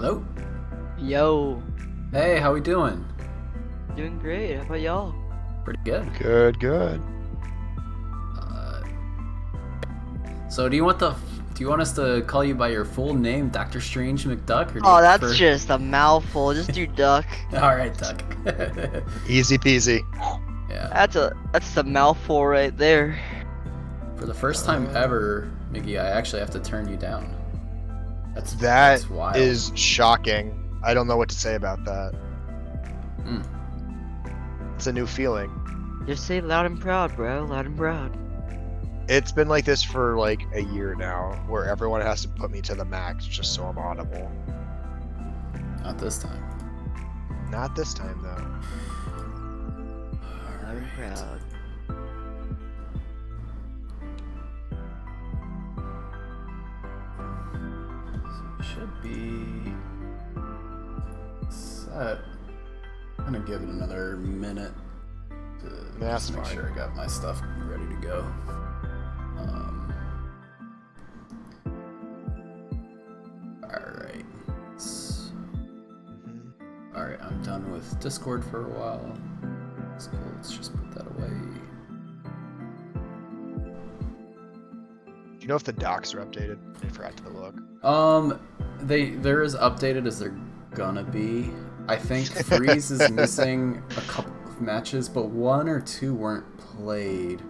Hello. Yo, Hey, how we doing? doing great. How about y'all? Pretty good. Good. Uh, so do you want us to call you by your full name, DrStrangeMcDuck, or do you Oh, that's prefer- just a mouthful. Just do duck. All right, Duck. Easy peasy. Yeah. That's a mouthful right there. For the first time ever, McGee, I actually have to turn you down. That that's wild. is shocking. I don't know what to say about that. Mm. It's a new feeling. Just say loud and proud, bro. Loud and proud. It's been like this for like a year now, where everyone has to put me to the max just so I'm audible. Not this time. Not this time though. Loud and proud. Should be set. I'm gonna give it another minute to That's just make fine. sure I got my stuff ready to go. Alright. Alright, I'm done with Discord for a while. That's cool, let's just put that away. Do you know if the docs are updated? I forgot to look. They're as updated as they're gonna be. I think Freeze is missing a couple of matches, but one or two weren't played.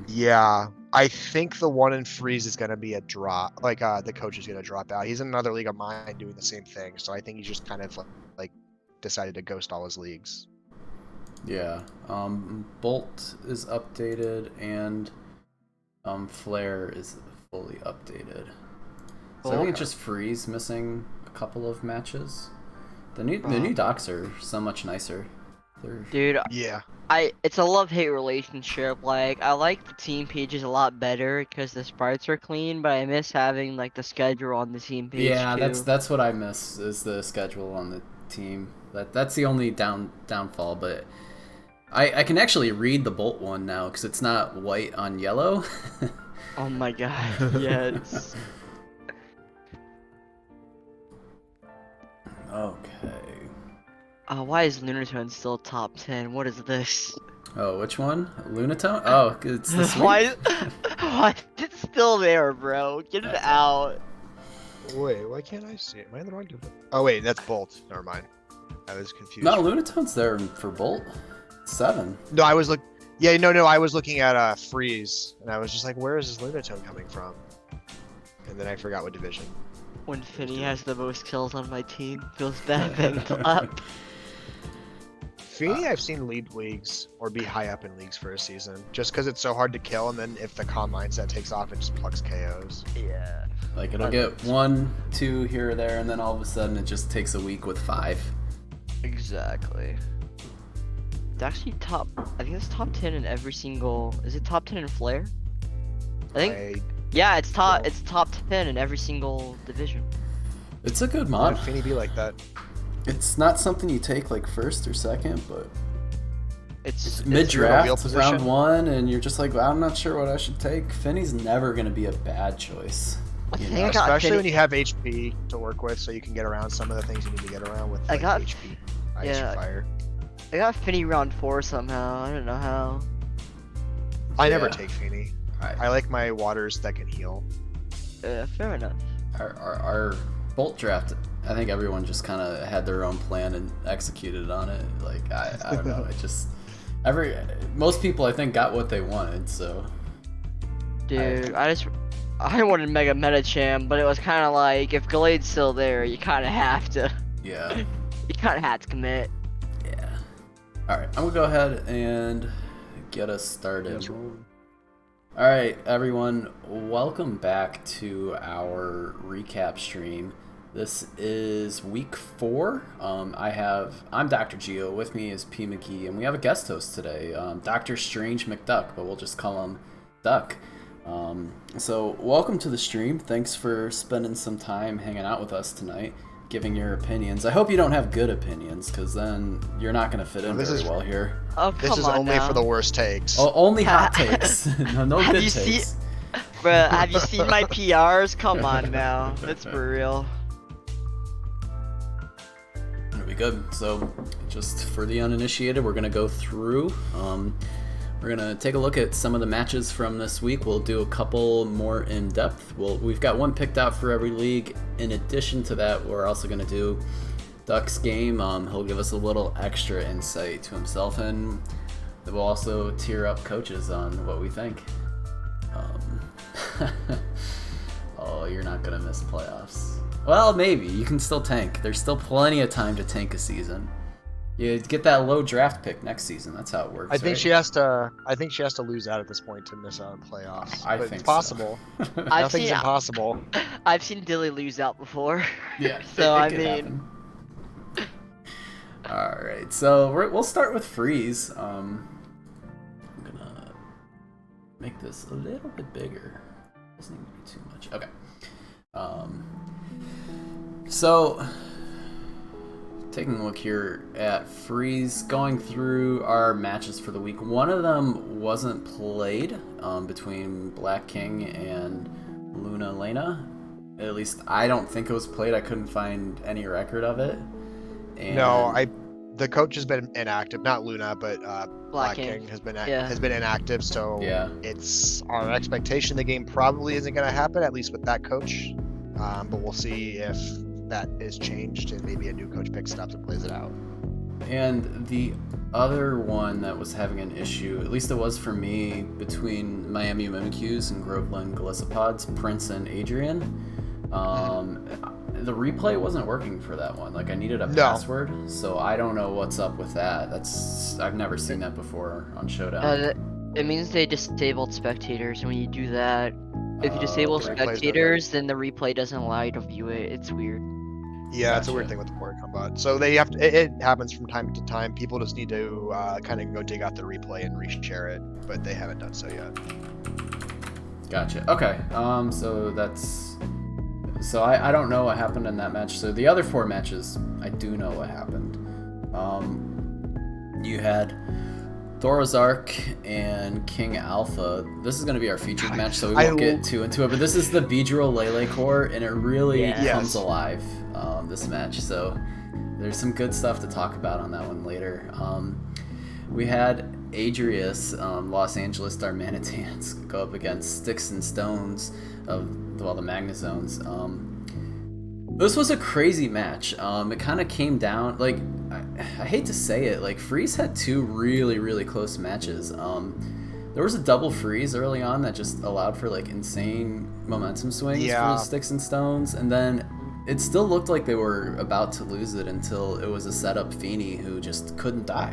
Yeah, I think the one in Freeze is gonna be a drop. Like, the coach is gonna drop out. He's in another league of mine doing the same thing, so I think he just kind of like decided to ghost all his leagues. Yeah. Bolt is updated and Flare is fully updated. So I think it's just Freeze missing a couple of matches. The new docs are so much nicer. Dude, Yeah. it's a love-hate relationship. Like, I like the team pages a lot better because the sprites are clean, but I miss having like the schedule on the team page Yeah, too. that's what I miss is the schedule on the team. That's the only downfall, but I can actually read the Bolt one now because it's not white on yellow. Oh my god, yes. Okay. Why is Lunatone still top 10? What is this? Oh, which one? Lunatone? Oh, it's the sweep. Why is it still there, bro? Get it out. Wait, why can't I see it? Am I in the wrong division? Oh wait, that's Bolt. Never mind. I was confused. No, Lunatone's there for Bolt. 7. No, I was I was looking at Freeze, and I was just like, where is this Lunatone coming from? And then I forgot what division. When Finny has the most kills on my team, feels bad banged up. Feeny, I've seen lead leagues or be high up in leagues for a season, just because it's so hard to kill, and then if the calm mindset takes off, it just plucks KOs. Yeah. Like it'll get 1, 2 here or there, and then all of a sudden it just takes a week with 5. Exactly. It's actually I think it's top 10 in every single. Is it top 10 in Flare? I think. Yeah, it's top 10 in every single division. It's a good Why mod. would Feeny be like that? It's not something you take like first or second, but It's mid real draft, position. round 1, and you're just like, well, I'm not sure what I should take. Finny's never gonna be a bad choice. I You think know? I got Especially Finny. when you have HP to work with, so you can get around some of the things you need to get around with. I Like got- HP, ice, yeah. or fire. I got Finny round 4 somehow. I don't know how. I never Yeah. take Feeny. Alright. I like my waters that can heal. Fair enough. Our Bolt draft, I think everyone just kind of had their own plan and executed on it. Like I don't know, it just most people I think got what they wanted. So Dude, I wanted Mega Metacham, but it was kind of like if Glade's still there, you kind of have to. yeah, You kind of had to commit. yeah. All right, I'm gonna go ahead and get us started. Let's roll. All right, everyone, welcome back to our recap stream. This is week 4. I'm Dr. Geo. With me is P McGee, and we have a guest host today, DrStrangeMcDuck, but we'll just call him Duck. So welcome to the stream. Thanks for spending some time hanging out with us tonight, giving your opinions. I hope you don't have good opinions, because then you're not going to fit in This very is- well here. Oh, come This is on only now. for the worst takes. Oh, only hot takes. No Have good you takes. Bruh, have you seen my PRs? Come on now. That's for real. good. So just for the uninitiated, we're going to go through. We're going to take a look at some of the matches from this week. We'll do a couple more in depth. We've got one picked out for every league. In addition to that, we're also going to do Duck's game. He'll give us a little extra insight to himself, and we'll also tier up coaches on what we think. Oh, you're not going to miss playoffs. Well, maybe. You can still tank. There's still plenty of time to tank a season. You get that low draft pick next season. That's how it works. I think she has to. I think she has to lose out at this point to miss out on playoffs. I but think it's possible. So. Nothing's impossible. I've seen Dilly lose out before. Yeah. So it I could mean. happen. All right. So we'll start with Freeze. I'm gonna make this a little bit bigger. Doesn't need to be too much. Okay. So, taking a look here at Freeze, going through our matches for the week. One of them wasn't played between Black King and Luna Lena. At least I don't think it was played. I couldn't find any record of it. And No, the coach has been inactive. Not Luna, but Black King has been inactive. So yeah, it's our expectation the game probably isn't going to happen, at least with that coach. But we'll see if that is changed and maybe a new coach picks it up and plays it out. And the other one that was having an issue, at least it was for me, between Miami Mimikyus and Groveland Gallipods, Prince and Adrian. The replay wasn't working for that one. Like, I needed a password, so I don't know what's up with that. I've never seen that before on Showdown. It means they disabled spectators, and when you do that, if you disable spectators, then the replay doesn't allow you to view it. It's weird. Yeah, It's a weird thing with the port combat. So they have to. It happens from time to time. People just need to kind of go dig out the replay and reshare it, but they haven't done so yet. Gotcha. Okay. So I don't know what happened in that match. So the other 4 matches, I do know what happened. You had Thorazark and King Alpha. This is going to be our featured match, so we won't get too into it. But this is the Beedrill Lele core, and it really comes alive, this match. So there's some good stuff to talk about on that one later. We had Adrius, Los Angeles Darmanitans, go up against Sticks and Stones of the Magnazones. This was a crazy match. It kind of came down, like, I hate to say it, like, Freeze had 2 really, really close matches. There was a double freeze early on that just allowed for, like, insane momentum swings for the Sticks and Stones, and then it still looked like they were about to lose it until it was a setup Feeny who just couldn't die.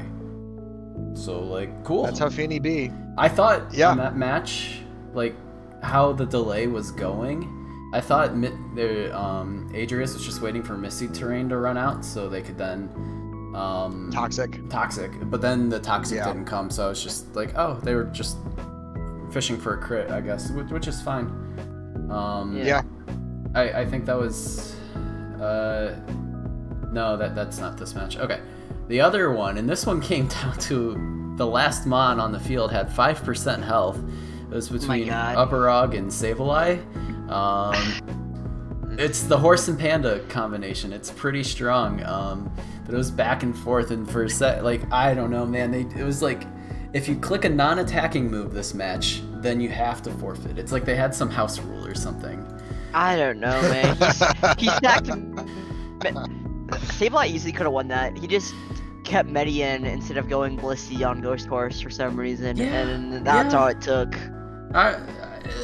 So, like, cool. That's how Feeny be. I thought in that match, like, how the delay was going, I thought Adrius was just waiting for Misty Terrain to run out so they could then Toxic, but then the Toxic didn't come, so it's just like, oh, they were just fishing for a crit, I guess, which is fine. I think that was no, that's not this match. Okay, the other one, and this one came down to the last mon on the field had 5% health. It was between Upperog and Sableye. It's the horse and panda combination. It's pretty strong. But it was back and forth, and for a set, like, I don't know, man. It was like, if you click a non-attacking move this match, then you have to forfeit. It's like they had some house rule or something. I don't know, man. He stacked. Sableye easily could have won that. He just kept Median instead of going Blissey on Ghost Horse for some reason, and that's all it took.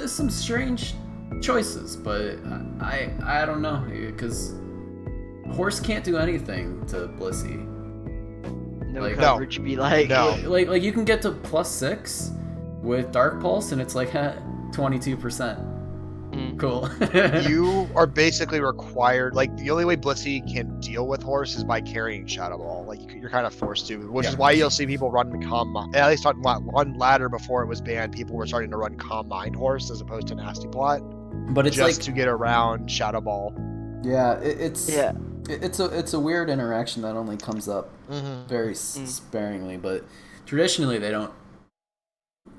Some strange choices, but I don't know, because Horse can't do anything to Blissey. No coverage would be like... No. Like you can get to +6 with Dark Pulse, and it's like 22%. Cool. You are basically required, like, the only way Blissey can deal with Horse is by carrying Shadow Ball. Like, you're kind of forced to, which is why you'll see people run at least on ladder before it was banned, people were starting to run Calm Mind Horse as opposed to Nasty Plot. But it's just like, to get around Shadow Ball. Yeah, it's a weird interaction that only comes up very sparingly, but traditionally they don't.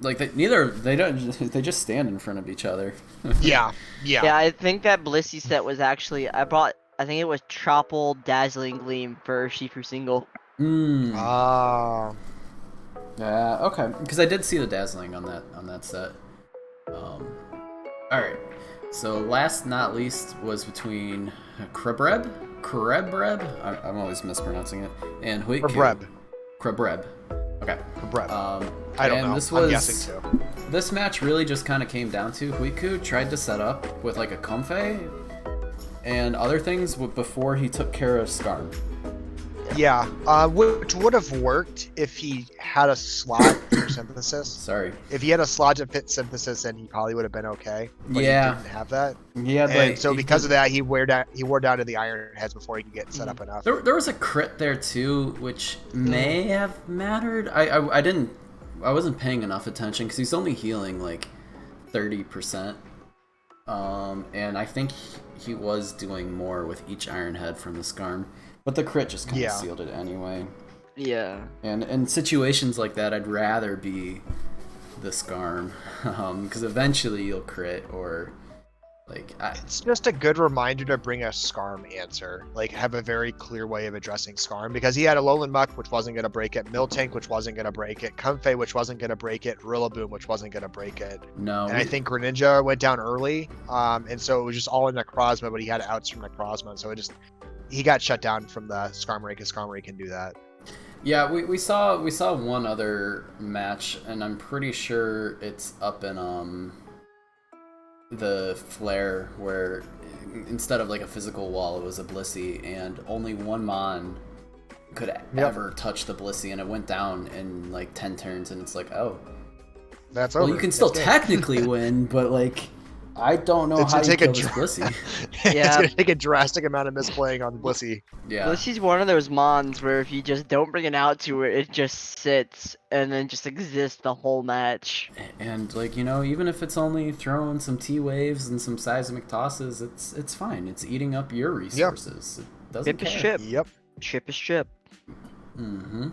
Like, they just stand in front of each other. Yeah. I think that Blissey set was actually, I brought I think it was Tropple, Dazzling Gleam for Shifu single. Ah. Yeah, okay. Because I did see the dazzling on that set. Alright. So last not least was between Krebreb? I'm always mispronouncing it. And Huikyu. Krebreb. Okay. Krebreb. I don't know. I'm guessing too. This match really just kind of came down to Huikyu tried to set up with like a Comfey and other things before he took care of Skarm. Yeah, which would have worked if he had a slot for synthesis. Sorry. If he had a slot to fit synthesis, then he probably would have been okay. But yeah. He didn't have that. Yeah, and so because of that, he wore down to the Iron Heads before he could get set up enough. There was a crit there too, which may have mattered. I wasn't paying enough attention because he's only healing like 30%. And I think he was doing more with each Iron Head from the Skarm. But the crit just kind of sealed it anyway. Yeah. And in situations like that, I'd rather be the Skarm. Because eventually you'll crit or... It's just a good reminder to bring a Skarm answer. Like, have a very clear way of addressing Skarm. Because he had a Alolan Muck, which wasn't going to break it. Miltank, which wasn't going to break it. Comfey, which wasn't going to break it. Rillaboom, which wasn't going to break it. No. And I think Greninja went down early. And so it was just all in Necrozma, but he had outs from Necrozma. So he got shut down from the Skarmory because Skarmory can do that. Yeah, we saw one other match, and I'm pretty sure it's up in the Flare where instead of like a physical wall, it was a Blissey, and only one Mon could ever touch the Blissey, and it went down in like 10 turns, and it's like, oh, that's over. Well, you can still technically win, but like. I don't know how you kill this Blissey. It's going to take a drastic amount of misplaying on Blissey. Yeah. Blissey's one of those mons where if you just don't bring it out to it, it just sits and then just exists the whole match. And like, you know, even if it's only throwing some T-waves and some seismic tosses, it's fine. It's eating up your resources. It doesn't care. Chip is chip. Yep. Chip is chip. Mm-hmm.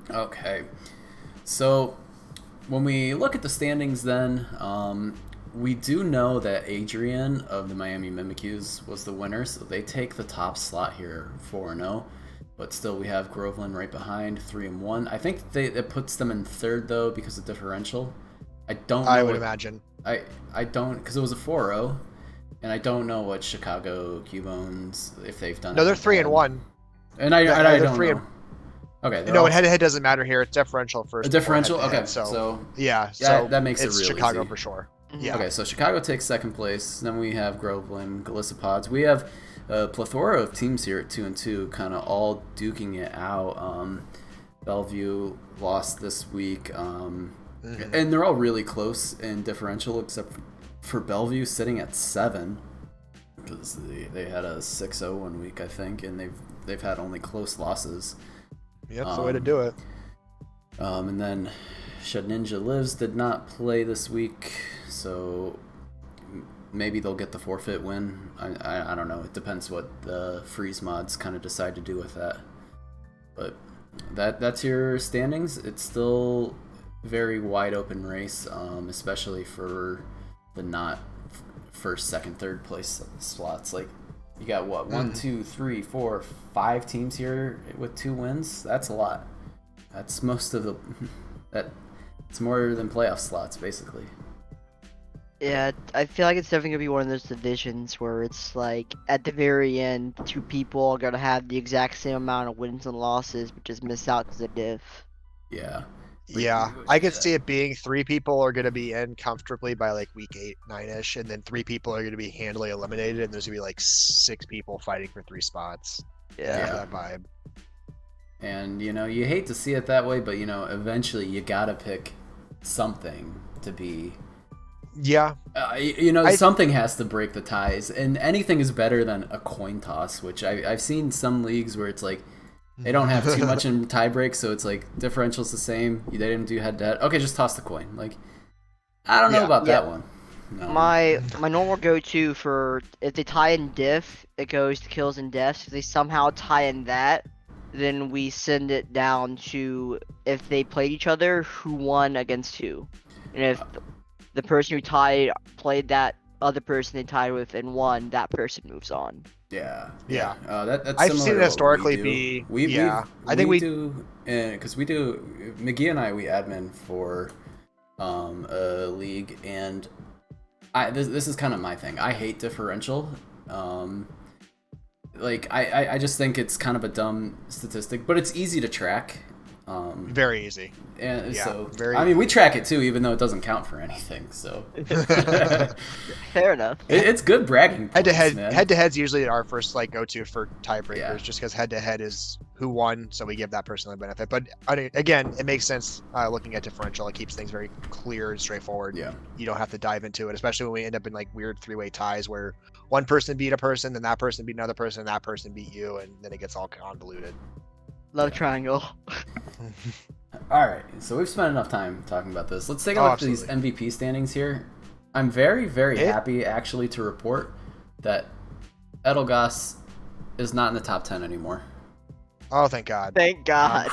Okay. So when we look at the standings then, we do know that Adrian of the Miami Mimikyus was the winner, so they take the top slot here, 4-0. But still, we have Groveland right behind, 3-1. I think it puts them in third, though, because of differential. I don't know. I would imagine. I don't, because it was a 4-0, and I don't know what Chicago Cubones, if they've done it. No, they're 3-1. And I don't know. Okay. No, head-to-head doesn't matter here. It's differential first. A differential? Okay. So yeah, so that makes it really Chicago easy. For sure. Yeah. Okay, so Chicago takes second place. Then we have Groveland, Galicipods. We have a plethora of teams here at 2-2, kind of all duking it out. Bellevue lost this week, and they're all really close in differential, except for Bellevue sitting at 7, because they had a 6-0 one week, I think, and they've had only close losses. Yeah, that's the way to do it. And then Shed Ninja Lives did not play this week, so maybe they'll get the forfeit win. I don't know. It depends what the freeze mods kind of decide to do with that. But that's your standings. It's still very wide open race, especially for the not first, second, third place slots. Like you got what 1, 2, 3, 4, 5 teams here with 2 wins. That's a lot. That's most of the it's more than playoff slots basically. Yeah, I feel like it's definitely gonna be one of those divisions where it's like at the very end, 2 people are gonna have the exact same amount of wins and losses, but just miss out because of diff. Yeah. Yeah, I could see it being 3 people are gonna be in comfortably by like week 8, 9-ish, and then 3 people are gonna be handily eliminated, and there's gonna be like 6 people fighting for 3 spots. Yeah. That vibe. And you know, you hate to see it that way, but you know, eventually you gotta pick something to be. Yeah. Something has to break the ties, and anything is better than a coin toss, which I've seen some leagues where it's like they don't have too much in tie breaks, so it's like differential's the same. They didn't do head to head. Okay, just toss the coin. Like, I don't know about that one. No. My normal go-to for if they tie in diff, it goes to kills and deaths. If they somehow tie in that, then we send it down to if they played each other, who won against who, and if the person who tied played that other person they tied with and won, that person moves on. Yeah. Yeah. That's I've similar seen to it what historically we do. be. Yeah. I think we do, because we do. McGee and I, we admin for a league, and this is kind of my thing. I hate differential. Like I just think it's kind of a dumb statistic, but it's easy to track. Very easy. And Yeah, so, very I mean, we track it too, even though it doesn't count for anything. So, Fair enough. It's good bragging points, man. Head to head's usually our first like go-to for tiebreakers, Yeah. just because head to head is who won, so we give that person the benefit. But again, it makes sense looking at differential. It keeps things very clear and straightforward. Yeah. You don't have to dive into it, especially when we end up in like weird three-way ties where one person beat a person, then that person beat another person, and that person beat you, and then it gets all convoluted. Love triangle. All right, so we've spent enough time talking about this. Let's take a look at these MVP standings here. I'm very, very happy actually to report that Edelgas is not in the top 10 anymore. Oh, thank God. Thank God.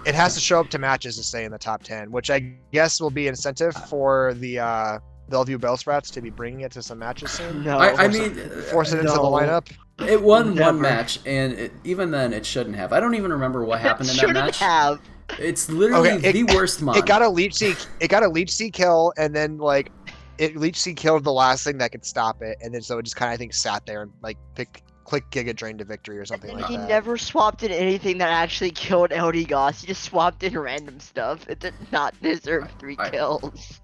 It has to show up to matches to stay in the top 10, which I guess will be incentive for the Bellevue Bellsprats to be bringing it to some matches soon. No. I mean, force it into the lineup. It won Never. one match, and even then, it shouldn't have. I don't even remember what happened in that Shouldn't match. have. It's literally the worst mod. It got a leech seed kill, and then like it leech seed killed the last thing that could stop it, and then so it just kind of I think sat there and like click Giga Drain to victory or something like He that. never swapped in anything that actually killed LD Goss. He just swapped in random stuff. It did not deserve 3 kills.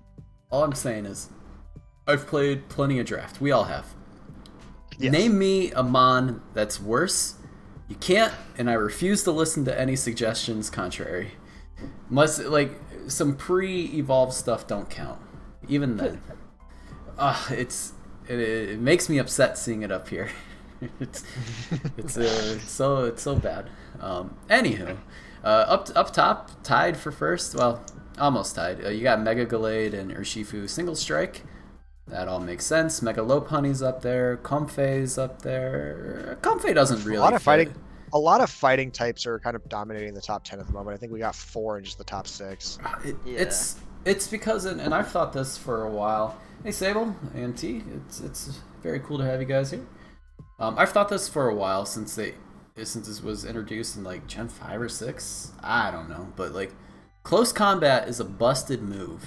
All I'm saying is, I've played plenty of draft. We all have. Yes. Name me a mon that's worse. You can't, and I refuse to listen to any suggestions contrary. Like some pre-evolved stuff don't count. Even then, it makes me upset seeing it up here. it's so bad. Anywho, up top, tied for first. Well, almost tied. You got Mega Gallade and Urshifu single strike. That all makes sense. Mega Lopunny's up there. Comfey's up there. Comfey doesn't really. A lot of fighting types are kind of dominating the top 10 at the moment. I think we got 4 in just the top 6. It's because, and I've thought this for a while. Hey Sable and T, it's very cool to have you guys here. I've thought this for a while since this was introduced in like Gen 5 or 6. I don't know, but like close combat is a busted move.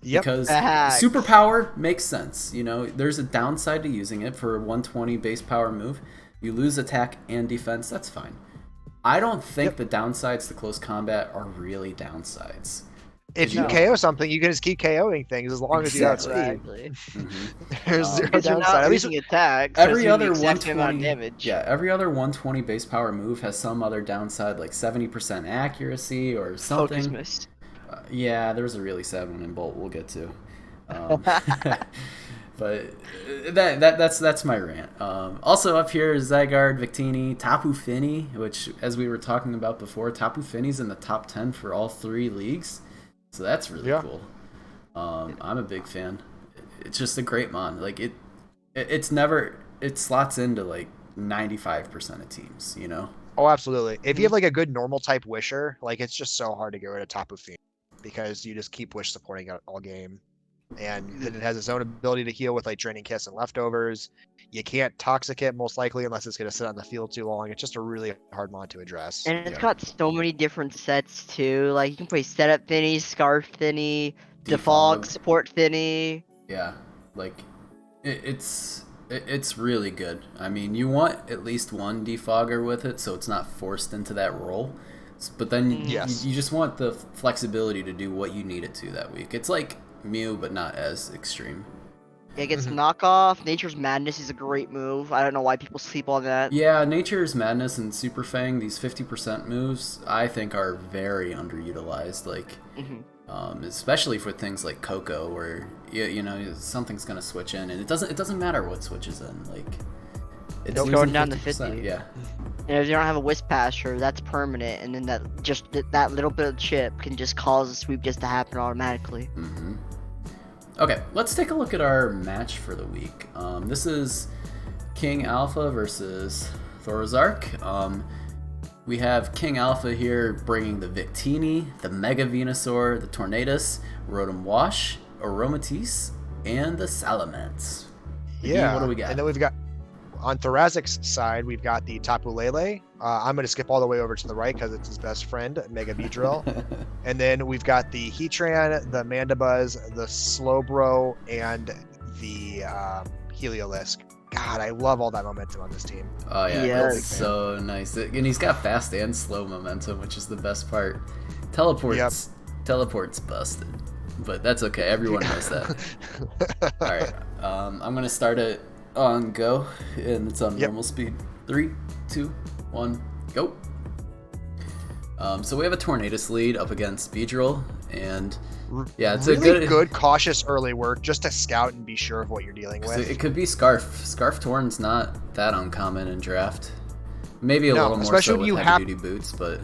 Yep. Because superpower makes sense. You know, there's a downside to using it for a 120 base power move. You lose attack and defense, that's fine. I don't think the downsides to close combat are really downsides. If you KO something, you can just keep KOing things as long as you have speed. There's zero downside. At least attacks. Every other 120 damage. Yeah, every other 120 base power move has some other downside, like 70% accuracy or something. Focus missed. Yeah, there was a really sad one in Bolt we'll get to. But that's my rant. Also up here is Zygarde, Victini, Tapu Fini, which, as we were talking about before, Tapu Fini's in the top 10 for all 3 leagues. So that's really cool. I'm a big fan. It's just a great mon. Like it slots into like 95% of teams, you know? Oh, absolutely. If you have like a good normal type wisher, like it's just so hard to get rid of Tapu Fini because you just keep wish supporting it all game. And then it has its own ability to heal with like draining kiss and leftovers. You can't toxic it most likely unless it's going to sit on the field too long. It's just a really hard mod to address. And it's got so many different sets too. Like you can play setup Finny, Scarf Finny, Defog, support Finny. Yeah, like it's really good. I mean, you want at least one defogger with it, so it's not forced into that role. But then you just want the flexibility to do what you need it to that week. It's like Mew, but not as extreme. It gets knockoff. Nature's Madness is a great move. I don't know why people sleep on that. Yeah, Nature's Madness and Super Fang, these 50% moves, I think are very underutilized. Like, especially for things like Coco, where you know something's gonna switch in, and it doesn't matter what switches in. Like, it's going down to 50. Yeah. And if you don't have a Wisp Passer, that's permanent, and then that little bit of chip can just cause a sweep just to happen automatically. Okay, let's take a look at our match for the week. This is King Alpha versus Thorazark. We have King Alpha here bringing the Victini, the Mega Venusaur, the Tornadus, Rotom Wash, Aromatisse, and the Salamence. Yeah. What do we got? And then we've got on Thorazic's side, we've got the Tapu Lele. I'm going to skip all the way over to the right because it's his best friend, Mega Beedrill. And then we've got the Heatran, the Mandibuzz, the Slowbro, and the Heliolisk. God, I love all that momentum on this team. Oh yeah, Yes. it's so nice. And he's got fast and slow momentum, which is the best part. Teleport's busted, but that's okay. Everyone knows that. All right, I'm gonna start it on go, and it's on normal speed. 3, 2, 1, go. So we have a Tornadus lead up against Beedrill, and yeah, it's really a good cautious early work just to scout and be sure of what you're dealing with. It could be Scarf. Scarf Torn's not that uncommon in draft. Maybe a little more so with heavy-duty boots, but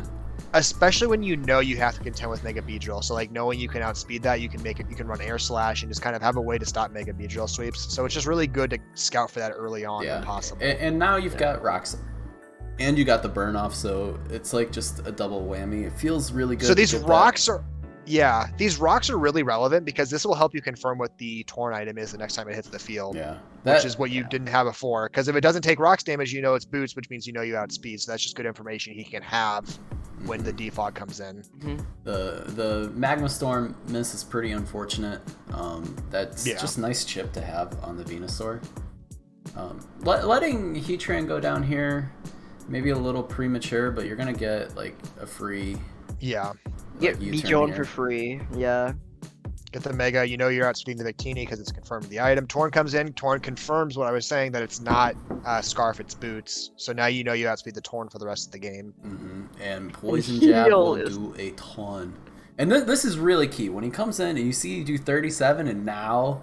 especially when you know you have to contend with Mega Beedrill. So like knowing you can outspeed that, you can run Air Slash and just kind of have a way to stop Mega Beedrill sweeps. So it's just really good to scout for that early on when possible. And now you've got Rocks. And you got the burn off, so it's like just a double whammy. It feels really good. So these rocks are really relevant because this will help you confirm what the Torn item is the next time it hits the field. Yeah. Which is what you didn't have before. Because if it doesn't take rocks damage, you know it's boots, which means you know you outspeed. So that's just good information he can have when the defog comes in. The Magma Storm miss is pretty unfortunate. That's just a nice chip to have on the Venusaur. Letting Heatran go down here, maybe a little premature, but you're gonna get like a free. Yeah. Get Beedrill for free. Yeah. Get the Mega. You know you're outspeeding the Victini because it's confirmed the item. Torn comes in. Torn confirms what I was saying, that it's not Scarf, it's Boots. So now you know you outspeed the Torn for the rest of the game. And Poison Jab will do a ton. And this is really key. When he comes in and you see you do 37 and now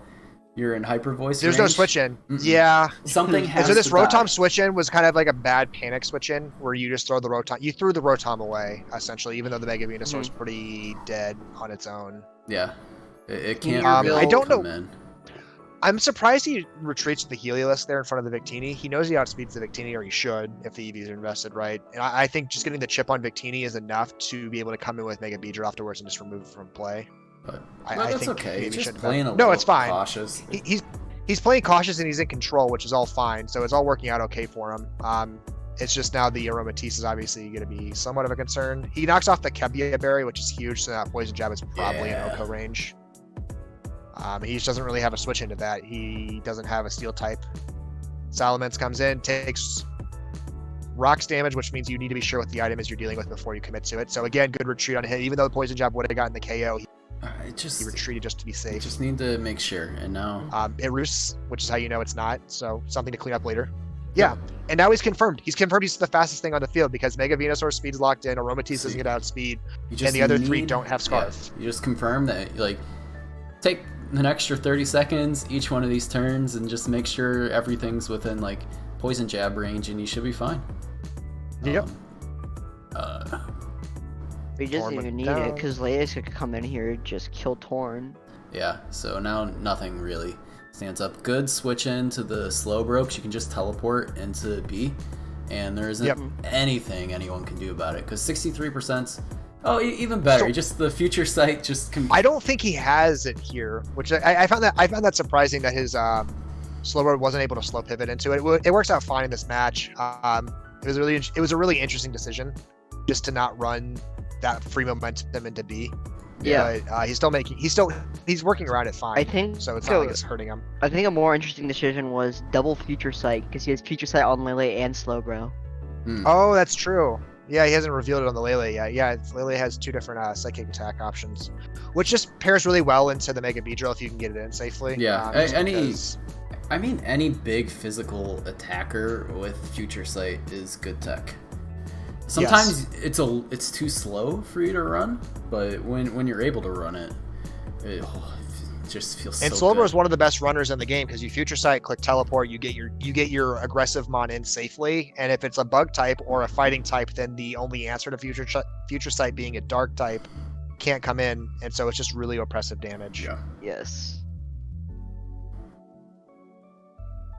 you're in Hyper Voice There's range, no switch in. Yeah. Something has so this to Rotom die. switch in was kind of like a bad panic switch in where you just throw the Rotom. You threw the Rotom away, essentially, even though the Mega Venusaur is pretty dead on its own. Yeah. It can't I don't know. come in. I'm surprised he retreats with the Heliolisk there in front of the Victini. He knows he outspeeds the Victini, or he should, if the EVs are invested right. And I think just getting the chip on Victini is enough to be able to come in with Mega Beedrill afterwards and just remove it from play. But I that's think okay. maybe Just playing a no, little it's fine. cautious. He's playing cautious and he's in control, which is all fine. So it's all working out okay for him. It's just now the Aromatisse is obviously going to be somewhat of a concern. He knocks off the Kebia Berry, which is huge, so that Poison Jab is probably in Oko range. He just doesn't really have a switch into that. He doesn't have a Steel type. Salamence comes in, takes Rocks damage, which means you need to be sure what the item is you're dealing with before you commit to it. So again, good retreat on him. Even though the Poison Jab would have gotten the KO, he retreated just to be safe. Just need to make sure. And now it roosts, which is how you know it's not. So something to clean up later. Yeah, and now he's confirmed. He's confirmed he's the fastest thing on the field because Mega Venusaur speed is locked in, Aromatisse doesn't get outspeed, and the other three don't have Scarf. You just confirm that, like, take an extra 30 seconds each one of these turns and just make sure everything's within, like, Poison Jab range, and you should be fine. Yep. He doesn't even need it because Leia's could come in here and just kill Torn. Yeah, so now nothing really stands up. Good switch into the Slowbro because you can just teleport into B, and there isn't anything anyone can do about it because 63%. Oh, even better. So, just the Future Sight just. I don't think he has it here, which I found that surprising that his Slowbro wasn't able to slow pivot into it. It works out fine in this match. It was a really interesting decision, just to not run that free momentum into B. Yeah, but he's working around it fine. I think so. It's not like it's hurting him. I think a more interesting decision was double Future Sight because he has Future Sight on Lele and Slowbro. Oh, that's true. Yeah, he hasn't revealed it on the Lele yet. Yeah, Lele has two different psychic attack options, which just pairs really well into the Mega Beedrill if you can get it in safely. Yeah, any big physical attacker with Future Sight is good tech. Sometimes it's too slow for you to run, but when you're able to run it, it just feels so good. And Slowbro is one of the best runners in the game because you Future Sight, click teleport, you get your aggressive mon in safely, and if it's a bug type or a fighting type, then the only answer to Future Sight being a dark type can't come in, and so it's just really oppressive damage. Yeah. Yes.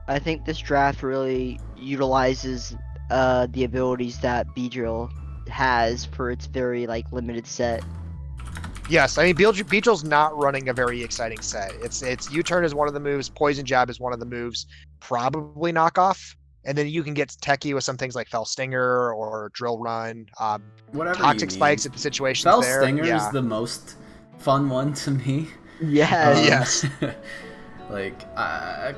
I think this draft really utilizes the abilities that Beedrill has for its very limited set. Yes, I mean Beedrill's not running a very exciting set. It's U-turn is one of the moves, Poison Jab is one of the moves, probably knockoff, and then you can get techie with some things like Fell Stinger or Drill Run, Whatever Toxic you Spikes need. if the situation's Fell there. Stinger Yeah. is the most fun one to me. Yes. Like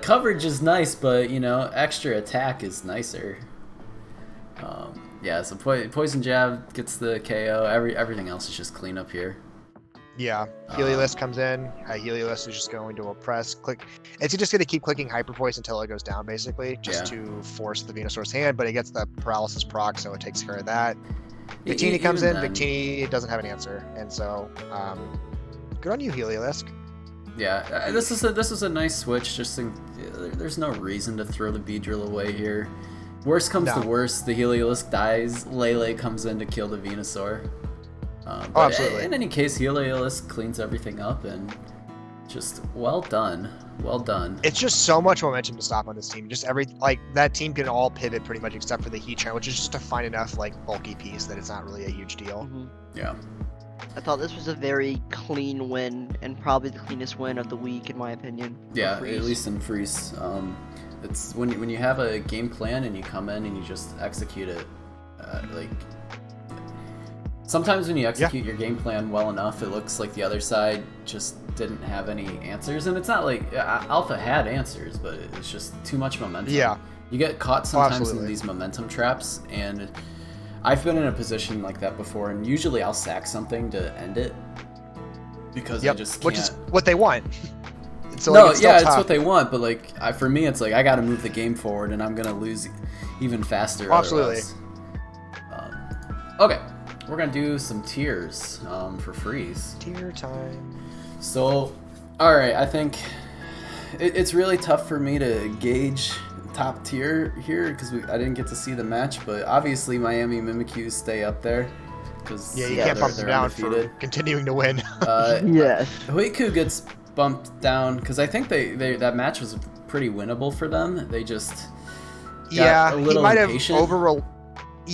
coverage is nice, but extra attack is nicer. Yeah, so Poison Jab gets the KO. Everything else is just cleanup here. Yeah, Heliolisk comes in. Heliolisk is just going to oppress, click. It's just going to keep clicking Hyper Voice until it goes down, basically, just to force the Venusaur's hand, but it gets the paralysis proc, so it takes care of that. Victini comes in. Victini doesn't have an answer, and so good on you, Heliolisk. Yeah, this is a nice switch. There's no reason to throw the Beedrill away here. Worst comes to worst, the Heliolisk dies. Lele comes in to kill the Venusaur. But absolutely. In any case, Heliolisk cleans everything up, and just well done. Well done. It's just so much momentum to stop on this team. Just that team can all pivot pretty much except for the Heatran, which is just to find enough bulky piece that it's not really a huge deal. Mm-hmm. Yeah. I thought this was a very clean win, and probably the cleanest win of the week, in my opinion. Yeah, at least in Freeze. It's when you have a game plan and you come in and you just execute it. Sometimes when you execute your game plan well enough, it looks like the other side just didn't have any answers. And it's not like Alpha had answers, but it's just too much momentum. Yeah. You get caught sometimes in these momentum traps, and I've been in a position like that before, and usually I'll sack something to end it because I just can't. Which is what they want. So, it's what they want, but for me, it's I got to move the game forward, and I'm gonna lose even faster. Absolutely. Okay, we're gonna do some tiers for Freeze. Tier time. So, all right, I think it's really tough for me to gauge top tier here because I didn't get to see the match, but obviously Miami Mimikyus stay up there. You can't bump them down undefeated. for continuing to win. Yes. Huiku gets bumped down because I think that match was pretty winnable for them. They just got a little he might impatient. have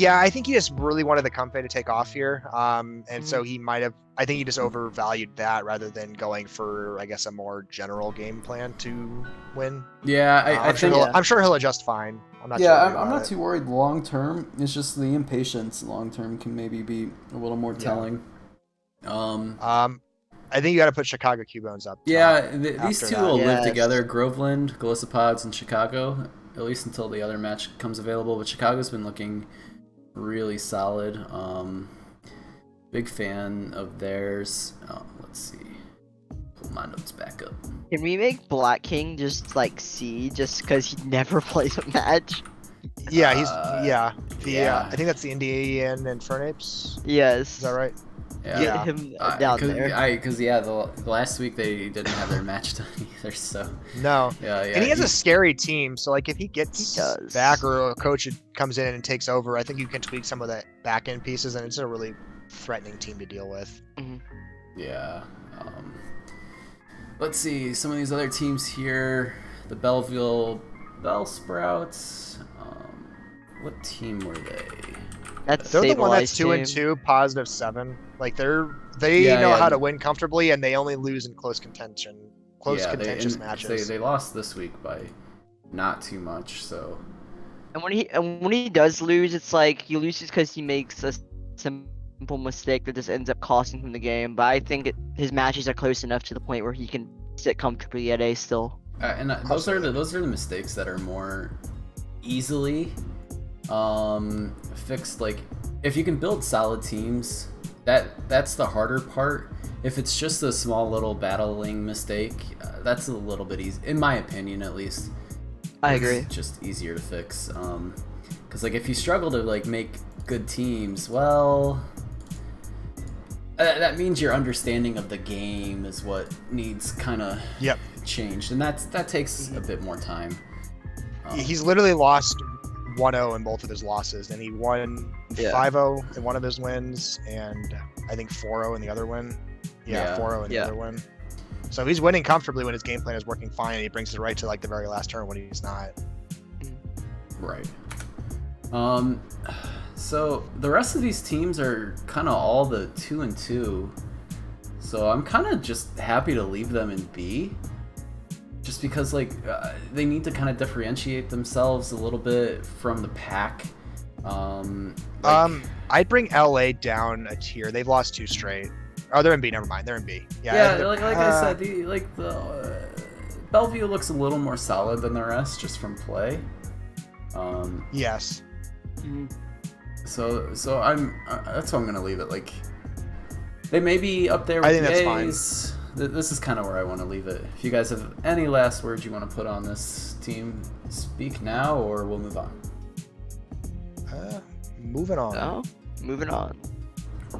I think he just really wanted the Comfey to take off here, and so he might have. I think he just overvalued that rather than going for, I guess, a more general game plan to win. Yeah, I'm sure he'll adjust fine. I'm not. I'm not too worried long term. It's just the impatience long term can maybe be a little more telling. I think you got to put Chicago Cubones up. Yeah, these two will live together: Groveland, Gallipods, and Chicago, at least until the other match comes available. But Chicago's been looking really solid. Big fan of theirs. Let's see. Pull my notes back up. Can we make Black King just C, just because he never plays a match? Yeah, he's I think that's the Indian and Fernapes. Yes. Is that right? Yeah. Get him down there. Because the last week they didn't have their match done either, so. No. Yeah. And he has a scary team, so if he gets back or a coach comes in and takes over, I think you can tweak some of the back end pieces, and it's a really threatening team to deal with. Mm-hmm. Yeah. Let's see some of these other teams here. The Belleville Bellsprouts. What team were they? They're the one that's team. 2-2, +7. They know how to win comfortably, and they only lose in close contention, contentious matches. They lost this week by not too much. So. And when he does lose, it's he loses because he makes a simple mistake that just ends up costing him the game. But I think his matches are close enough to the point where he can sit comfortably at A still. And those are the mistakes that are more easily fixed. If you can build solid teams, that's the harder part. If it's just a small little battling mistake, that's a little bit easy, in my opinion, at least. I agree. It's just easier to fix. Because if you struggle to make good teams, well, that means your understanding of the game is what needs kind of changed, and that takes a bit more time. He's literally lost 1-0 in both of his losses, and he won 5-0 in one of his wins, and I think 4-0 in the other win. 4-0 in the other win. So he's winning comfortably when his game plan is working fine, and he brings it right to the very last turn when he's not. Right. So the rest of these teams are kind of all the 2-2. So I'm kind of just happy to leave them in B. Just because, like, they need to kind of differentiate themselves a little bit from the pack. I'd bring LA down a tier. They've lost 2 straight. Oh, they're in B. Never mind. They're in B. Yeah, like I said, the Bellevue looks a little more solid than the rest just from play. Yes. So I'm that's how I'm gonna leave it. Like, they may be up there with I think the that's A's. Fine. This is kind of where I want to leave it. If you guys have any last words you want to put on this team, speak now, or we'll move on. Moving on. No, moving on.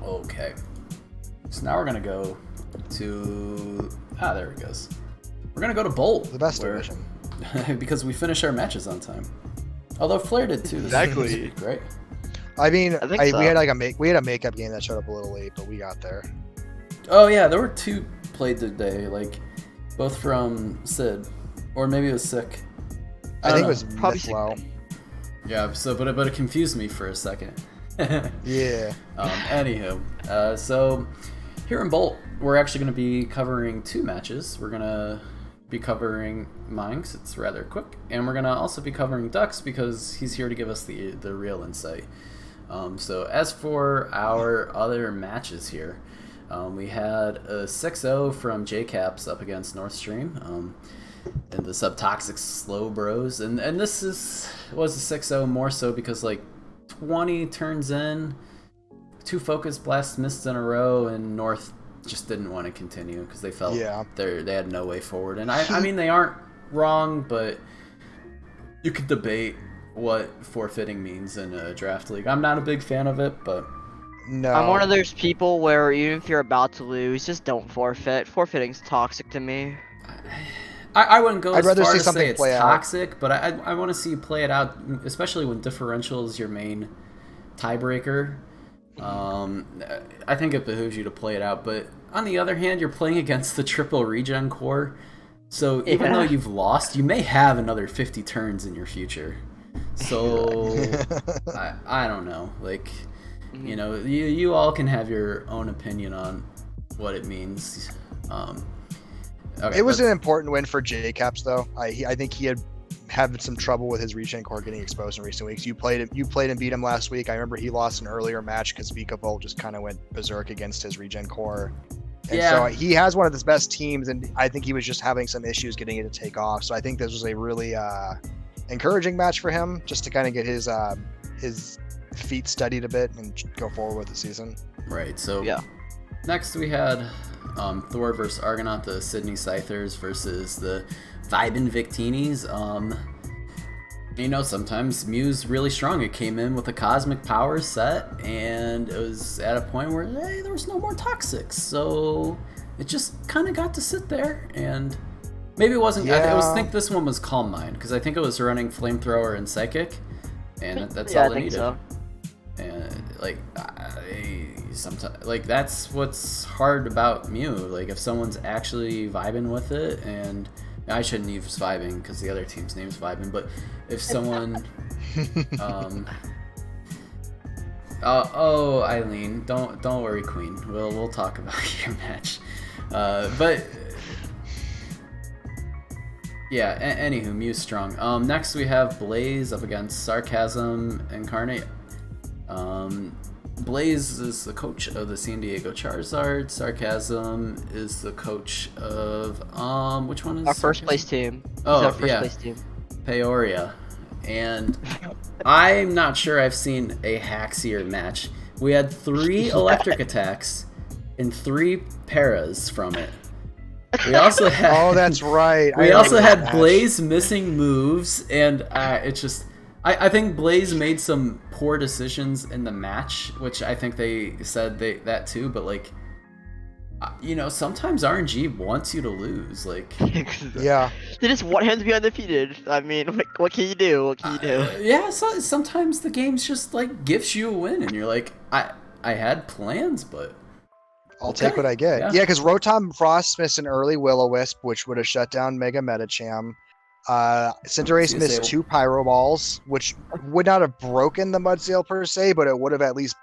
Okay. So now we're gonna go to there it goes. We're gonna go to Bowl. The best division. Because we finish our matches on time. Although Flair did too. Exactly. Great. I mean, I think so. we had like a makeup game that showed up a little late, but we got there. Oh yeah, there were 2 played today, like both from Sid, or maybe it was Sick. I think it was probably Flow. Yeah, so but it confused me for a second. Yeah. Anywho, so here in Bolt, we're actually going to be covering 2 matches. We're going to be covering mine because it's rather quick, and we're going to also be covering Ducks because he's here to give us the real insight. So as for our other matches here, we had a 6-0 from JCaps up against North Stream, and the Subtoxic Slow Bros, and this was a 6-0 more so because like 20 turns in, 2 focus blasts missed in a row, and North just didn't want to continue because they felt they had no way forward. And I mean, they aren't wrong, but you could debate what forfeiting means in a draft league. I'm not a big fan of it, but no. I'm one of those people where even if you're about to lose, just don't forfeit. Forfeiting's toxic to me. I wouldn't go as far to something say it's toxic, but I want to see you play it out, especially when differential is your main tiebreaker. I think it behooves you to play it out, but on the other hand, you're playing against the triple regen core, so even though you've lost, you may have another 50 turns in your future. So I don't know, like, you know, you all can have your own opinion on what it means. Okay, it was an important win for JCaps though. I think he had some trouble with his regen core getting exposed in recent weeks. You played and beat him last week. I remember he lost an earlier match because Vika Bolt just kind of went berserk against his regen core. And so he has one of his best teams, and I think he was just having some issues getting it to take off. So I think this was a really encouraging match for him, just to kind of get his feet studied a bit and go forward with the season. Right. So next we had Thor versus Argonaut, the Sydney Scythers versus the Vibin Victinis. You know, sometimes Mew's really strong. It came in with a Cosmic Power set, and it was at a point where there was no more Toxics, so it just kind of got to sit there. And maybe it wasn't. I think this one was Calm Mind because I think it was running Flamethrower and Psychic, and that's all it needed. So. And like, sometimes like that's what's hard about Mew. Like if someone's actually vibing with it, and I shouldn't use vibing because the other team's name's vibing, but if someone, Eileen, don't worry, Queen. We'll talk about your match, but. Yeah, anywho, Mew's strong. Next we have Blaze up against Sarcasm Incarnate. Blaze is the coach of the San Diego Charizard. Sarcasm is the coach of which one is our first place team? Oh, our first place team. Peoria. And I'm not sure I've seen a haxier match. We had 3 electric attacks and 3 paras from it. We also had oh, that's right. We also had Blaze missing moves, and it's just I think Blaze made some poor decisions in the match, which I think they said that too, but like, you know, sometimes RNG wants you to lose, like. Yeah. They just want him to be undefeated. I mean, what can you do? What can you do? Yeah, so sometimes the game's just like gives you a win, and you're like, I had plans, but. I'll take what I get. Yeah, because Rotom Frost missed an early Will-O-Wisp, which would have shut down Mega Metacham. Cinderace missed 2 Pyro Balls, which would not have broken the Mudsail per se, but it would have at least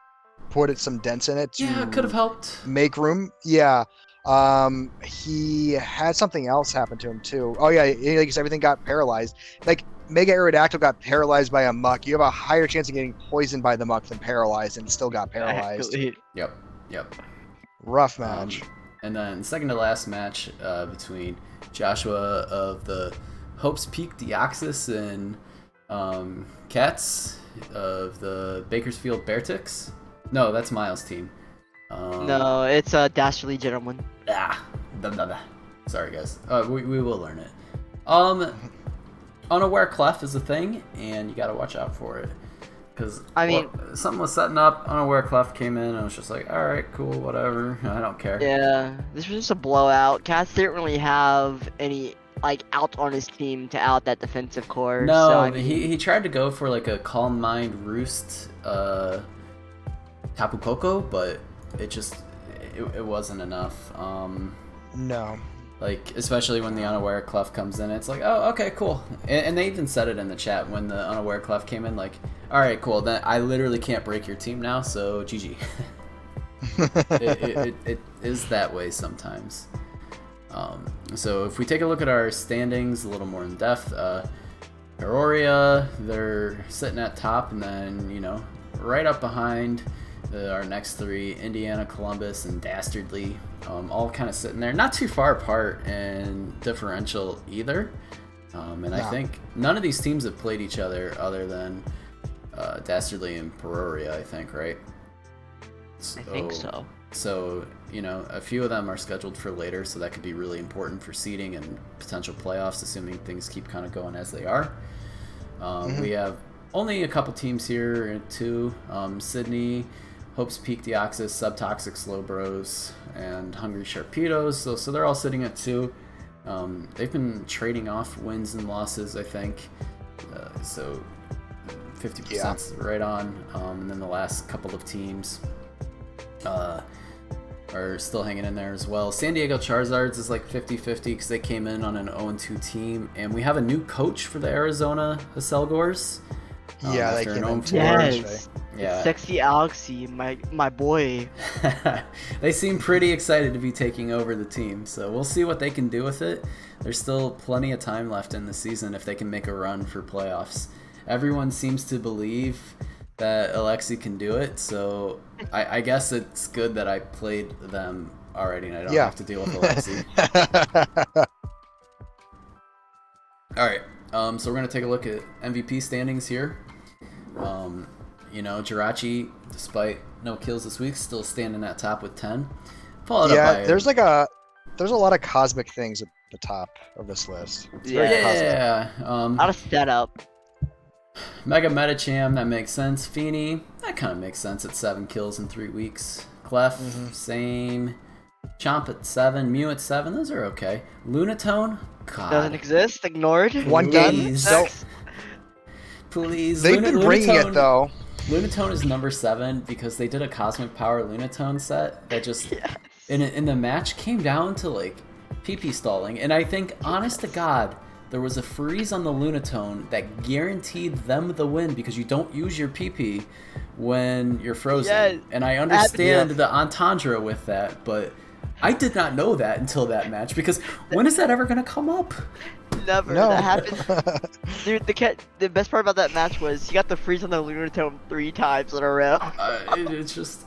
put some dents in it to it could have helped. Make room. Yeah. He had something else happen to him too. Oh yeah, because everything got paralyzed. Like Mega Aerodactyl got paralyzed by a muck. You have a higher chance of getting poisoned by the muck than paralyzed, and still got paralyzed. Yep. Rough match. And then second to last match between Joshua of the Hopes Peak Deoxys and Cats of the Bakersfield Bearticks. No, that's Miles' team. No, it's a Dastardly Gentleman. Sorry, guys. We will learn it. Unaware Clef is a thing, and you gotta watch out for it. Because something was setting up, Unaware Clef came in, and I was just like, alright, cool, whatever, I don't care. Yeah, this was just a blowout. Cats didn't really have any, like, out on his team to out that defensive core. No, so, he tried to go for, like, a Calm Mind Roost Tapu Koko, but it wasn't enough. No. Like, especially when the Unaware Clef comes in, it's like, oh, okay, cool. And they even said it in the chat when the Unaware Clef came in, like, alright, cool, then I literally can't break your team now, so GG. it is that way sometimes. So if we take a look at our standings a little more in depth, Aurora, they're sitting at top, and then, you know, right up behind our next three, Indiana, Columbus, and Dastardly, all kind of sitting there, not too far apart in differential either. I think none of these teams have played each other other than Dastardly and Peoria, I think, right? I think so. So, you know, a few of them are scheduled for later, so that could be really important for seeding and potential playoffs, assuming things keep kind of going as they are. We have only a couple teams here, too. Sydney, Hopes Peak Deoxys, Subtoxic Slowbros, and Hungry Sharpedos. So they're all sitting at 2. They've been trading off wins and losses, I think. So 50% is right on. And then the last couple of teams are still hanging in there as well. San Diego Charizards is like 50-50 because they came in on an 0-2 team. And we have a new coach for the Arizona Selgors. Yeah, they came in. Yes. Yeah. Sexy Alexi, my boy. They seem pretty excited to be taking over the team, so we'll see what they can do with it. There's still plenty of time left in the season if they can make a run for playoffs. Everyone seems to believe that Alexi can do it, so I guess it's good that I played them already and I don't have to deal with Alexi. Alright, so we're going to take a look at MVP standings here. You know, Jirachi, despite no kills this week, still standing at top with 10. Followed up by there's a lot of cosmic things at the top of this list. It's very cosmic. Out of setup. Mega Metacham, that makes sense. Feeny, that kind of makes sense at 7 kills in 3 weeks. Clef, same. Chomp at 7, Mew at 7, those are okay. Lunatone, God. Doesn't exist, ignored. One game. Please. They've been bringing it though. Lunatone is number 7 because they did a Cosmic Power Lunatone set that just in the match came down to like PP stalling, and I think, honest to God, there was a freeze on the Lunatone that guaranteed them the win because you don't use your PP when you're frozen. Yes. And I understand the entendre with that, but I did not know that until that match because when is that ever going to come up? Never. No. That happened. Dude, the best part about that match was he got the freeze on the Lunatone 3 times in a row. It's just,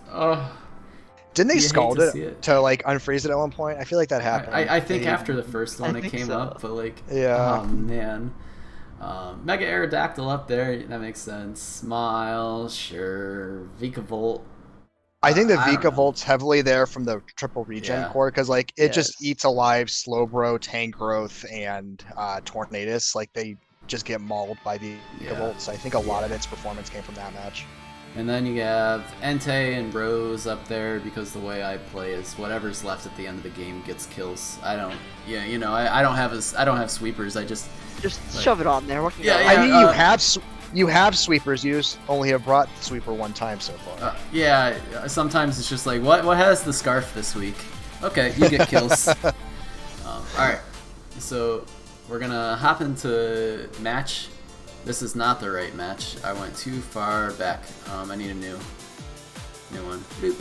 Didn't they scald it to like unfreeze it at one point? I feel like that happened. I think after the first one it came up, but like, oh man. Mega Aerodactyl up there, that makes sense. Smile, sure. Vikavolt. I think the Vikavolt's heavily there from the triple regen core because like it just eats alive Slowbro, Tangrowth, and Tornadus. Like they just get mauled by the Vikavolts. I think a lot of its performance came from that match. And then you have Entei and Rose up there because the way I play is whatever's left at the end of the game gets kills. I don't, I don't have sweepers. I just shove it on there. I mean, you have sweepers. You just only have brought sweeper one time so far. Sometimes it's just like, what has the scarf this week? Okay, you get kills. All right, so we're gonna hop into match. This is not the right match. I went too far back. I need a new one. Boop.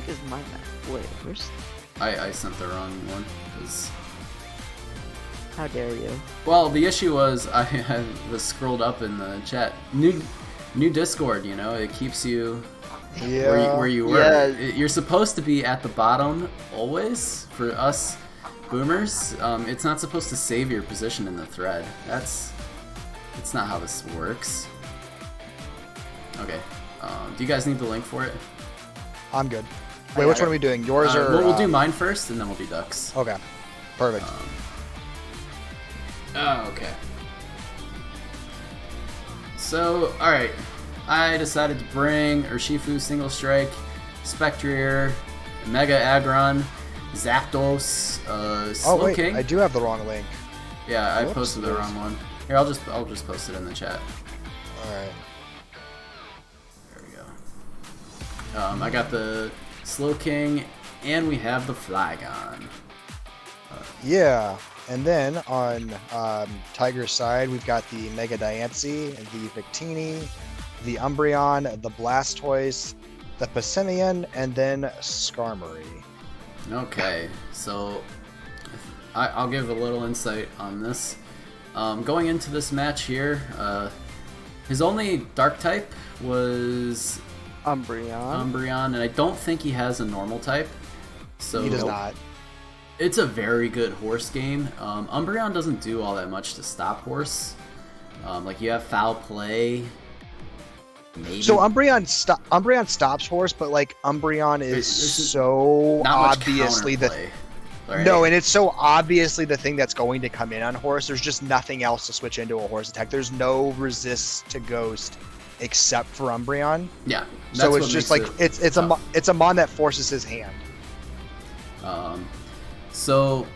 heck is my map? Wait, where's... I sent the wrong one. How dare you? Well, the issue was I was scrolled up in the chat. New Discord, you know, it keeps you where you were. Yeah. You're supposed to be at the bottom always. For us boomers, it's not supposed to save your position in the thread. That's not how this works. Okay. Do you guys need the link for it? I'm good. Wait, which one are we doing? Yours or? We'll do mine first, and then we'll do Ducks. Okay. Perfect. Okay. So, alright. I decided to bring Urshifu Single Strike, Spectrier, Mega Aggron, Zapdos, Slowking. I do have the wrong link. Yeah, I posted the wrong one. Here, I'll just post it in the chat. Alright. There we go. I got the Slowking, and we have the Flygon. Yeah, and then on Tiger's side, we've got the Mega Diancie, the Victini, the Umbreon, the Blastoise, the Passimian, and then Skarmory. Okay, so I'll give a little insight on this. Going into this match here, his only Dark type was Umbreon, and I don't think he has a normal type. So he does not. It's a very good horse game. Umbreon doesn't do all that much to stop horse. Like you have foul play. Maybe. So Umbreon stops horse, but like Umbreon is so obviously the no, and it's so obviously the thing that's going to come in on horse. There's just nothing else to switch into a horse attack. There's no resist to ghost except for Umbreon. Yeah. So it's just like it's a mon that forces his hand. So,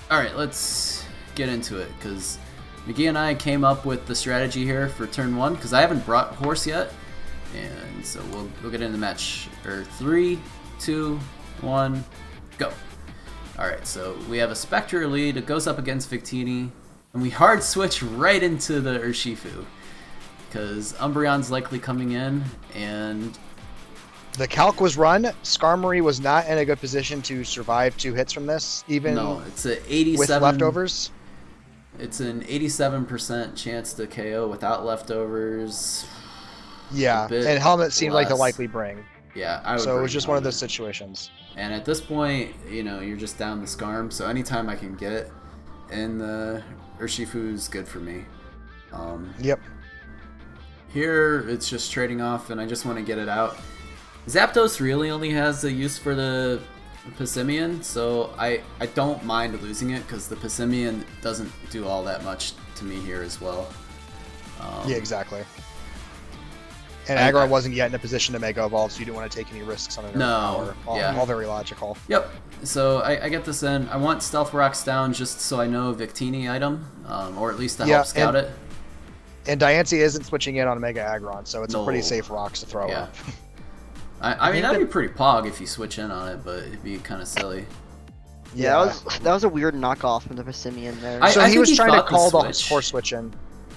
all right, let's get into it because McGee and I came up with the strategy here for turn one because I haven't brought horse yet, and so we'll get into the match. 3, 2, 1, go. All right, so we have a Spectre lead. It goes up against Victini, and we hard switch right into the Urshifu because Umbreon's likely coming in, and the calc was run. Skarmory was not in a good position to survive 2 hits from this, even it's an 87 with leftovers. It's an 87% chance to KO without leftovers. Yeah, and Helmet seemed like the likely bring. Yeah, I would. So it was just one of those situations. And at this point, you know, you're just down the Skarm, so anytime I can get in the Urshifu is good for me. Yep. Here, it's just trading off, and I just want to get it out. Zapdos really only has a use for the Passimian, so I don't mind losing it because the Passimian doesn't do all that much to me here as well. Yeah, exactly. And Aggron wasn't yet in a position to Mega Evolve, so you didn't want to take any risks on it. No, all very logical. Yep. So I get this in. I want Stealth Rocks down just so I know Victini item, or at least to help scout it. And Diancie isn't switching in on Mega Aggron, so it's a pretty safe rocks to throw up. I mean, that'd be pretty pog if you switch in on it, but it'd be kind of silly. Yeah, that was a weird knockoff from the Passimian there. So he was trying to call the horse switch in.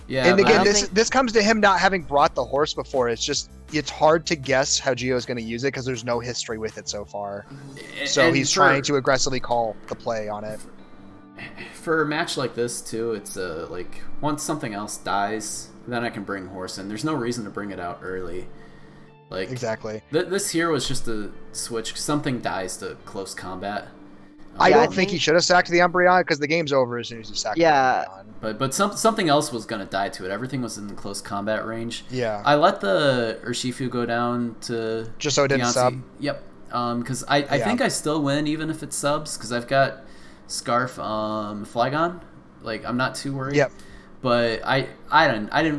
Yeah, and again, this comes to him not having brought the horse before. It's hard to guess how Geo is going to use it because there's no history with it so far. So he's trying to aggressively call the play on it. For a match like this too, it's like once something else dies, then I can bring horse in. There's no reason to bring it out early. Like exactly. This here was just a switch. Something dies to close combat. I don't think he should have sacked the Umbreon because the game's over as soon as you sack the Umbreon. But something else was gonna die to it. Everything was in close combat range. Yeah. I let the Urshifu go down to just so it didn't sub. Yep. Because I think I still win even if it subs because I've got Scarf Flygon. Like I'm not too worried. Yep. But I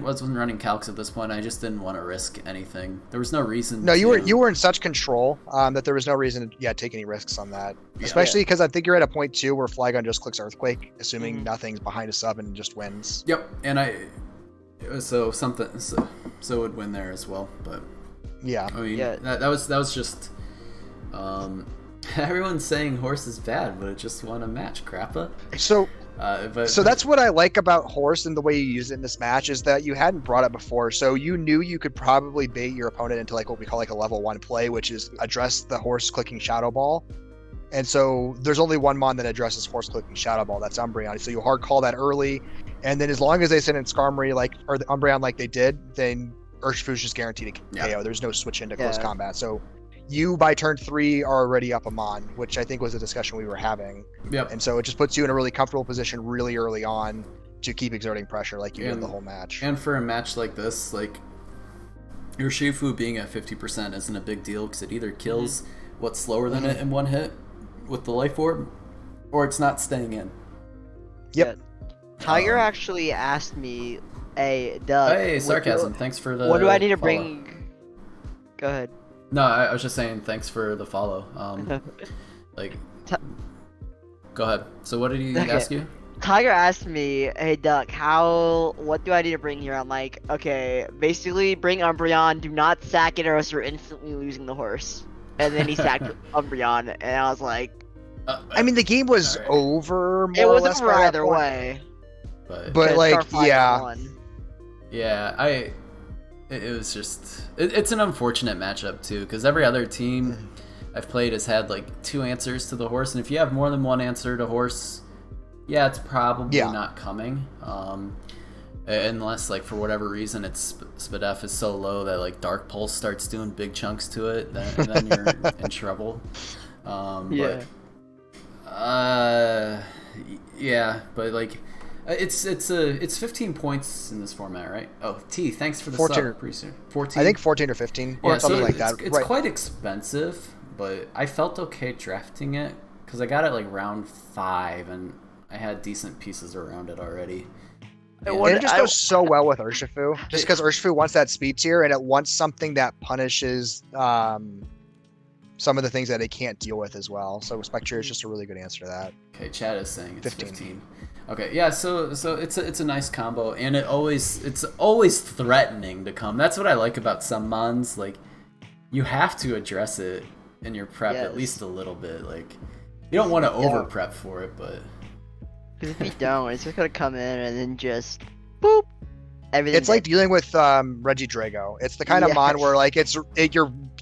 wasn't running calcs at this point. I just didn't want to risk anything. There was no reason. No, you were in such control that there was no reason to take any risks on that. Yeah. Especially because I think you're at a point too where Flygon just clicks Earthquake, assuming nothing's behind a sub and just wins. Yep, and so would win there as well. But yeah, I mean that was just everyone's saying horse is bad, but it just won a match, crappa. So So that's what I like about horse and the way you use it in this match is that you hadn't brought it before. So you knew you could probably bait your opponent into like what we call like a level 1 play, which is address the horse clicking Shadow Ball. And so there's only one mon that addresses horse clicking Shadow Ball. That's Umbreon. So you hard call that early. And then as long as they send in Skarmory or the Umbreon like they did, then Urshifu's just guaranteed to KO. There's no switch into close combat. So you by turn 3 are already up a mon, which I think was a discussion we were having. Yep. And so it just puts you in a really comfortable position really early on to keep exerting pressure like you did the whole match. And for a match like this, like your Shifu being at 50% isn't a big deal because it either kills what's slower than it in one hit with the life orb, or it's not staying in. Yep. Tiger actually asked me, "Hey, Doug." Hey, sarcasm. Thanks for the. What do I need to follow. bring? Go ahead. No, I was just saying thanks for the follow. Go ahead. So what did he ask you? Tiger asked me, "Hey, Duck, what do I need to bring here?" I'm like, okay, basically bring Umbreon. Do not sack it, or else you're instantly losing the horse. And then he sacked Umbreon, and I was like, I mean, the game was over. It was over either way. But like, yeah. It was just it's an unfortunate matchup too because every other team I've played has had like 2 answers to the horse, and if you have more than 1 answer to horse, it's probably not coming. Unless like for whatever reason it's SPDF is so low that like Dark Pulse starts doing big chunks to it, then you're in trouble. But like it's 15 points in this format, right? Oh, T, thanks for the 14 sub. 14. I think 14 or 15 or something like that. It's quite expensive, but I felt okay drafting it because I got it like round 5 and I had decent pieces around it already. And it just goes so well with Urshifu, just because Urshifu wants that speed tier and it wants something that punishes some of the things that it can't deal with as well. So Spectre is just a really good answer to that. Okay, Chad is saying it's 15. Okay, yeah, so it's a nice combo, and it's always threatening to come. That's what I like about some mons. Like, you have to address it in your prep at least a little bit. Like, you don't want to over prep for it, but because if you don't, it's just gonna come in and then just boop. Everything. It's like dealing with Regidrago. It's the kind of mon where like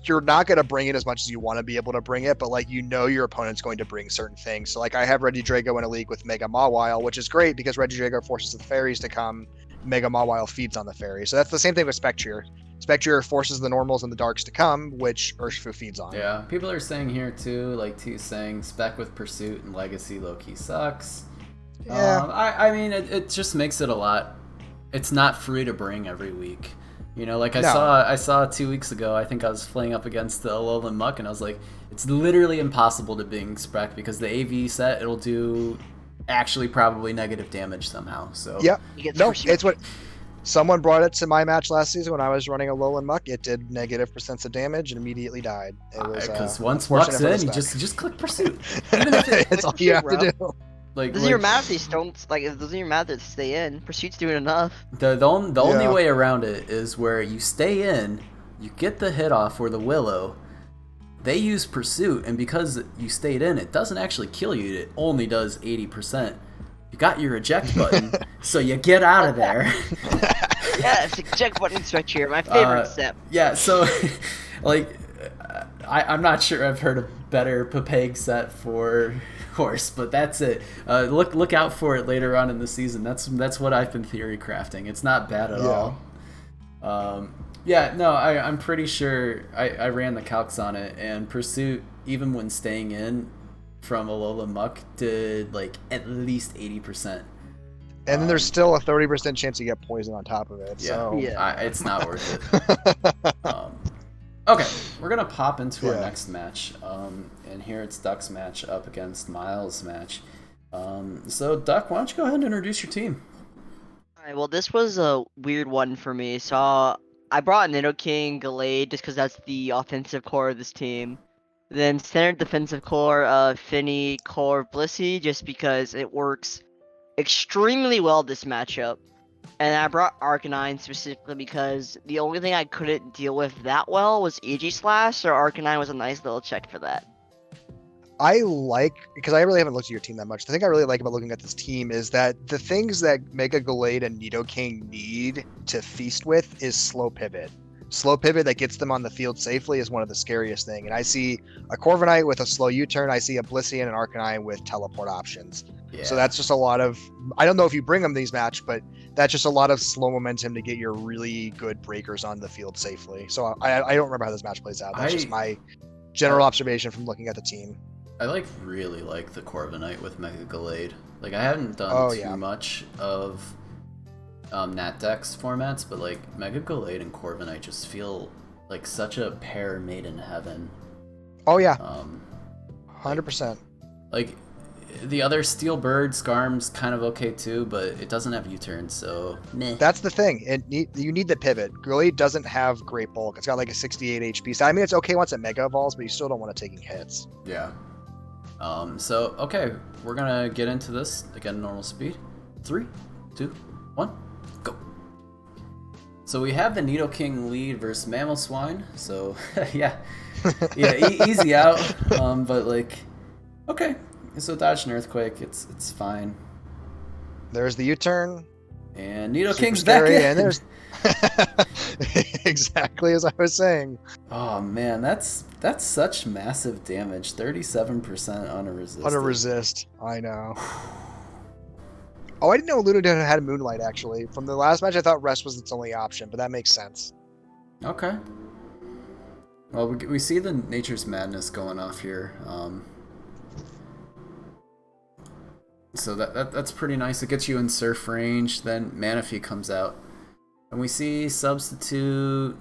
you're not gonna bring it as much as you want to be able to bring it, but like your opponent's going to bring certain things. So like I have Regidrago in a league with Mega Mawile, which is great because Regidrago forces the fairies to come. Mega Mawile feeds on the fairy. So that's the same thing with Spectre. Spectre forces the normals and the darks to come, which Urshifu feeds on. Yeah, people are saying here too, like T's saying, Spec with Pursuit and Legacy low-key sucks. Yeah. I mean, it just makes it a lot. It's not free to bring every week. You know, like I saw 2 weeks ago, I think I was playing up against the Alolan Muck, and I was like, it's literally impossible to bring Spec because the AV set, it'll do actually probably negative damage somehow. So it's what someone brought it to my match last season when I was running Alolan Muck. It did negative % of damage and immediately died. It was because once Muck's in, you just click Pursuit. Even if it's all you have to do. Like, doesn't your math they don't like? It doesn't your math to stay in. Pursuit's doing enough. The only way around it is where you stay in, you get the hit off or the Willow. They use Pursuit, and because you stayed in, it doesn't actually kill you. It only does 80%. You got your eject button, so you get out of there. Yes, eject button stretch here, my favorite step. Yeah, so like I'm not sure I've heard a better Papeg set for horse, but that's it. Look out for it later on in the season. That's what I've been theory crafting. It's not bad at all. I'm pretty sure I ran the calcs on it, and Pursuit, even when staying in from Alolan Muck, did like at least 80%. And then there's still a 30% chance you get poison on top of it. It's not worth it. Okay, we're gonna pop into our next match, and here it's Duck's match up against Miles' match. So Duck, why don't you go ahead and introduce your team? Alright, well this was a weird one for me. So I brought Nidoking, Gallade, just because that's the offensive core of this team. Then standard defensive core of Finny, Core, Blissey, just because it works extremely well this matchup. And I brought Arcanine specifically because the only thing I couldn't deal with that well was Aegislash, so Arcanine was a nice little check for that. I like, because I really haven't looked at your team that much. The thing I really like about looking at this team is that the things that Mega Gallade and Nidoking need to feast with is slow pivot. Slow pivot that gets them on the field safely is one of the scariest thing. And I see a Corviknight with a slow U-turn. I see a Blissey and an Arcanine with teleport options. Yeah. So that's just a lot of, I don't know if you bring them these match, but that's just a lot of slow momentum to get your really good breakers on the field safely. So I don't remember how this match plays out. That's just my general observation from looking at the team. I really like the Corviknight with Mega Gallade. Like, I haven't done too much of Nat Dex formats, but like Mega Gallade and Corviknight just feel like such a pair made in heaven. Oh yeah, 100%. Like the other Steel Bird, Skarm's kind of okay too, but it doesn't have U-turn, so meh. That's the thing. You need the pivot. Gallade doesn't have great bulk. It's got like a 68 HP. So I mean, it's okay once it Mega Evolves, but you still don't want it taking hits. Yeah. So, okay, we're gonna get into this, again, normal speed. 3, 2, 1, go. So we have the Nidoking lead versus Mamoswine, so, yeah, easy out, but like, okay, so dodge an Earthquake, it's fine. There's the U-turn. And Nidoking's back in. And there's exactly as I was saying. Oh man, that's such massive damage. 37% on a resist. On a resist, I know. Oh, I didn't know Lunatone had Moonlight actually. From the last match, I thought Rest was its only option, but that makes sense. Okay. Well, we see the Nature's Madness going off here. So that's pretty nice. It gets you in surf range. Then Manaphy comes out. And we see Substitute.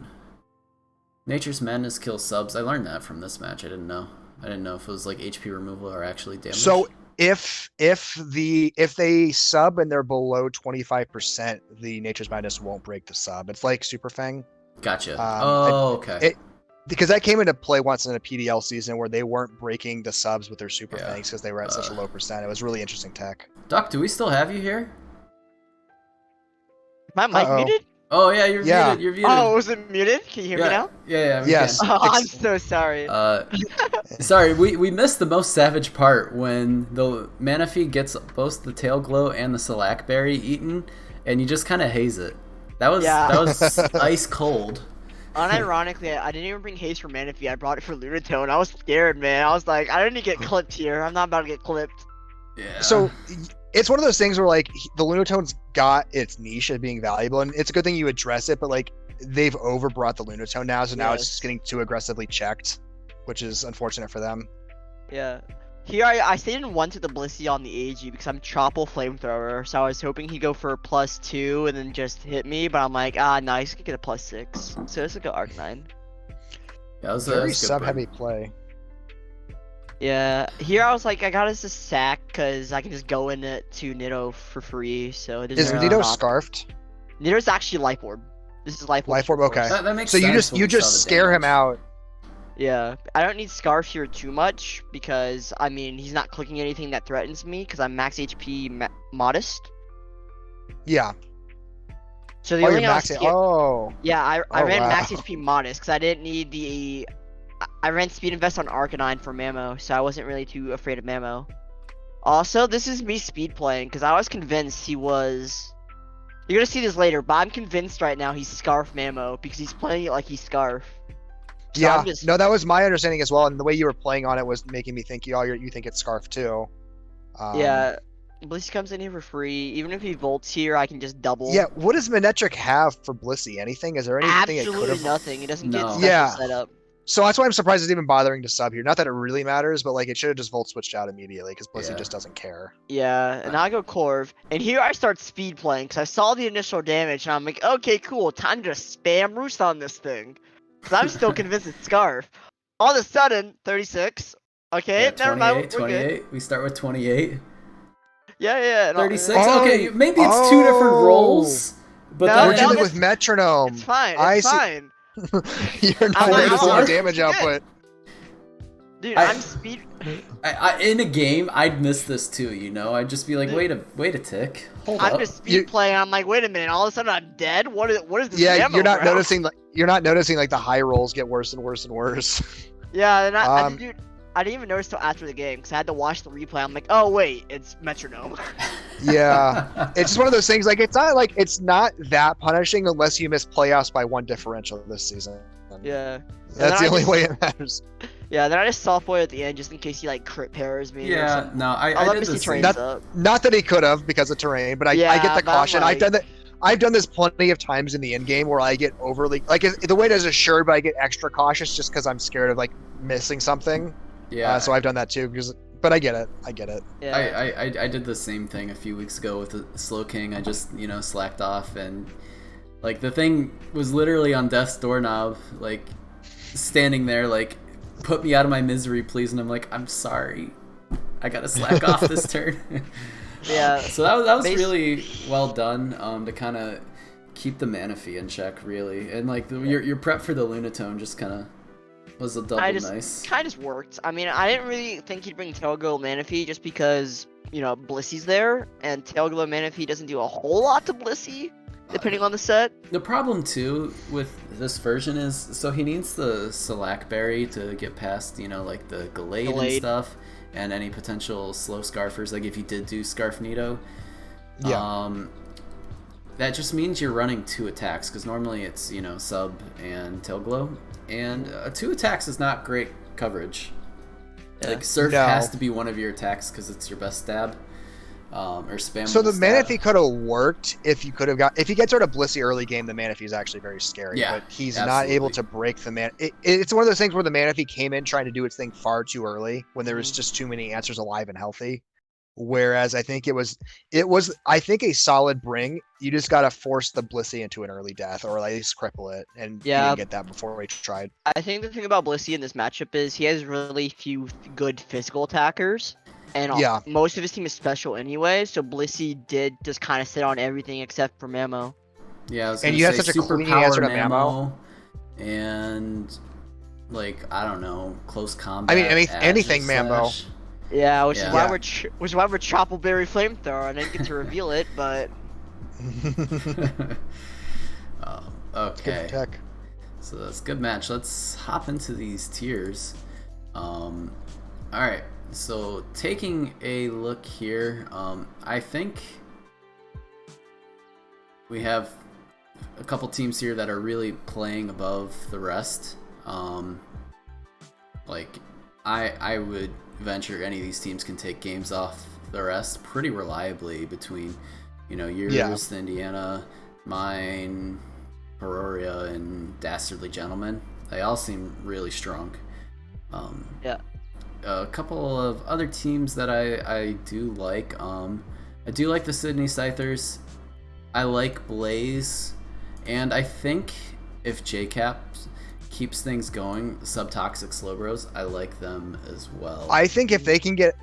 Nature's Madness kills subs. I learned that from this match. I didn't know if it was like HP removal or actually damage. So if they sub and they're below 25%, the Nature's Madness won't break the sub. It's like Super Fang. Gotcha. Okay. Because that came into play once in a PDL season where they weren't breaking the subs with their Super Fangs because they were at such a low percent. It was really interesting tech. Duck, do we still have you here? My mic muted? Oh yeah, you're muted. You're muted. Oh, was it muted? Can you hear me now? Yeah. Yes. Oh, I'm so sorry. Sorry, we missed the most savage part when the Manaphy gets both the Tail Glow and the Shellac Berry eaten, and you just kind of haze it. That was ice cold. Unironically, I didn't even bring haze for Manaphy. I brought it for Lunatone. I was scared, man. I was like, I didn't get clipped here. I'm not about to get clipped. Yeah. So it's one of those things where like the Lunatone's got its niche of being valuable, and it's a good thing you address it, but like they've overbrought the Lunatone now, so now it's just getting too aggressively checked, which is unfortunate for them. Yeah. Here I stayed in 1 to the Blissey on the AG because I'm Choppel Flamethrower, so I was hoping he'd go for a +2 and then just hit me, but I'm like, no, he's gonna get a +6. So let's go Arcanine. Yeah, that was very sub-heavy play. Yeah, here I was like, I got us a sack because I can just go in it to Nido for free. So it is Nido scarfed? Nido's actually Life Orb. This is Life Orb. Life Orb, okay. That makes so sense. you just scare him out. Yeah, I don't need Scarf here too much because I mean he's not clicking anything that threatens me because I'm max HP modest. Yeah. So the only thing I ran wow. max HP modest because I didn't need the. I ran Speed Invest on Arcanine for Mamo, so I wasn't really too afraid of Mamo. Also, this is me speed playing because I was convinced he was. You're gonna see this later, but I'm convinced right now he's Scarf Mamo because he's playing it like he's Scarf. So yeah, no, that was my understanding as well, and the way you were playing on it was making me think you think it's Scarf too. Yeah, Blissey comes in here for free. Even if he volts here, I can just double. Yeah, what does Manectric have for Blissey? Anything? Is there anything Absolutely it could have? Nothing. It doesn't get special setup. So that's why I'm surprised it's even bothering to sub here. Not that it really matters, but like it should have just volt switched out immediately because Blissey just doesn't care. Yeah, and now I go Corv, and here I start speed playing because I saw the initial damage, and I'm like, okay, cool, time to just spam Roost on this thing. Because I'm still convinced it's Scarf. All of a sudden, 36. Okay, never mind. 28. We start with 28. Yeah. 36. Okay, maybe it's two different rolls. But we're dealing with metronome. It's fine. It's fine. You're not noticing the damage output. Dude, I'm speed. In a game, I'd miss this too. You know, I'd just be like, wait a tick. Hold up. I'm just speed playing. I'm like, wait a minute. All of a sudden, I'm dead. What is this? Yeah, you're not noticing. You're not noticing like the high rolls get worse and worse and worse. Yeah, and I didn't even notice till after the game because I had to watch the replay. I'm like, oh wait, it's metronome. Yeah, it's just one of those things. Like it's not that punishing unless you miss playoffs by 1 differential this season. Yeah. That's the only way it matters. Yeah, then I just soft boy at the end just in case he like crit pairs me. Yeah, no, I did the same. Not that he could have because of terrain, but I get the caution. Like... I've done this plenty of times in the end game where I get overly the way it is assured, but I get extra cautious just because I'm scared of like missing something. Yeah. So I've done that too but I get it. Yeah. I did the same thing a few weeks ago with the Slow King. I just slacked off, and like the thing was literally on death's doorknob, like standing there, like, put me out of my misery, please. And I'm like, I'm sorry, I gotta slack off this turn. Yeah. So that was really well done, to kind of keep the Manaphy in check, really, and like your prep for the Lunatone just kind of was a double nice. Kind of worked. I mean, I didn't really think he'd bring Tailglow Manaphy just because Blissy's there, and Tailglow Manaphy doesn't do a whole lot to Blissey, depending on the set. The problem too with this version is, so he needs the Salac Berry to get past like the Gallade and stuff, and any potential slow Scarfers, like if you did do Scarfnito. Yeah. That just means you're running 2 attacks, because normally it's Sub and Tailglow, and 2 attacks is not great coverage. Yeah. Like Surf has to be one of your attacks because it's your best stab, or spam. So the Manaphy could have worked if you get sort of Blissey early game. The Manaphy is actually very scary, but he's not able to break the man. It's one of those things where the Manaphy came in trying to do its thing far too early when there was just too many answers alive and healthy. Whereas I think it was a solid bring. You just gotta force the Blissey into an early death, or at least cripple it, and he didn't get that before we tried. I think the thing about Blissey in this matchup is he has really few good physical attackers, and most of his team is special anyway. So Blissey did just kind of sit on everything except for Mamo. Yeah, I was and you have such a clean answer to Mamo, and like I don't know, close combat. I mean, anything Mamo. Yeah, which is why we're Choppleberry Flamethrower. I didn't get to reveal it, but okay. Good tech. So that's a good match. Let's hop into these tiers. All right. So taking a look here, I think we have a couple teams here that are really playing above the rest. Like I would venture any of these teams can take games off the rest pretty reliably between, yours, the Indiana, mine, Aurora, and Dastardly Gentleman. They all seem really strong. A couple of other teams that I do like. I do like the Sydney Scythers. I like Blaze, and I think if JCap keeps things going, Subtoxic Slowbros, I like them as well. I think if they can get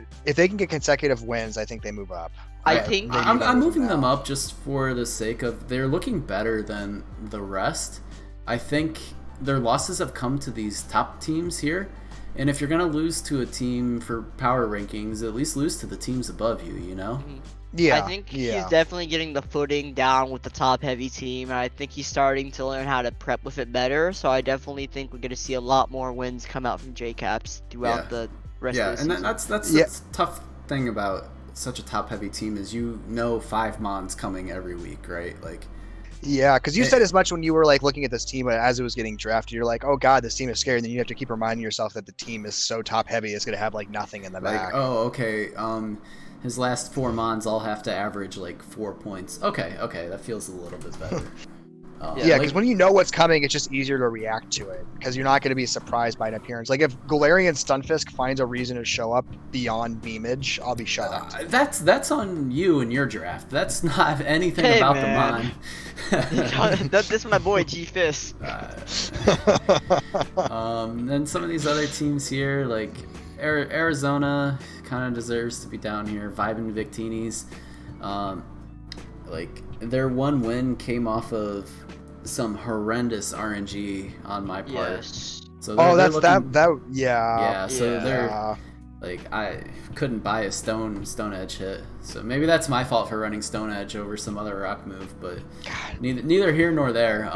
consecutive wins, I think they move up. I'm moving them up just for the sake of they're looking better than the rest. I think their losses have come to these top teams here, and if you're gonna lose to a team for power rankings, at least lose to the teams above you. Mm-hmm. Yeah, I think he's definitely getting the footing down with the top-heavy team. I think he's starting to learn how to prep with it better. So I definitely think we're going to see a lot more wins come out from JCaps throughout the rest of the season. And that's the tough thing about such a top-heavy team is 5 Mons coming every week, right? Like, yeah, because you said as much when you were like looking at this team as it was getting drafted. You're like, oh god, this team is scary. And then you have to keep reminding yourself that the team is so top-heavy, it's going to have like nothing in the back. Oh, okay. His last 4 Mons all have to average like 4 points. Okay, that feels a little bit better. Because when you know what's coming, it's just easier to react to it. Because you're not going to be surprised by an appearance. Like if Galarian Stunfisk finds a reason to show up beyond Beamage, I'll be shocked. That's on you and your draft. That's not anything about the Mon. This is my boy G-Fist. Then some of these other teams here, like Arizona, kind of deserves to be down here. Vibin Victinis, like their one win came off of some horrendous RNG on my part. Yes. So they're like I couldn't buy a Stone Edge hit, so maybe that's my fault for running Stone Edge over some other rock move. But neither here nor there.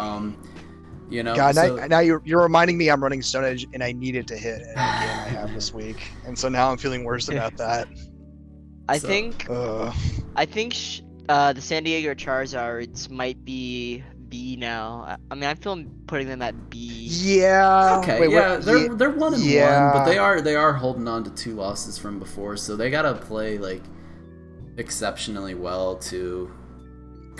You know. God, so, now you're reminding me I'm running Stone Edge and I needed to hit in the game I have this week, and so now I'm feeling worse about that. I think the San Diego Charizards might be B now. I mean, I feel putting them at B. Yeah. Okay. Wait, yeah, they're 1-1, but they are holding on to 2 losses from before, so they gotta play like exceptionally well to.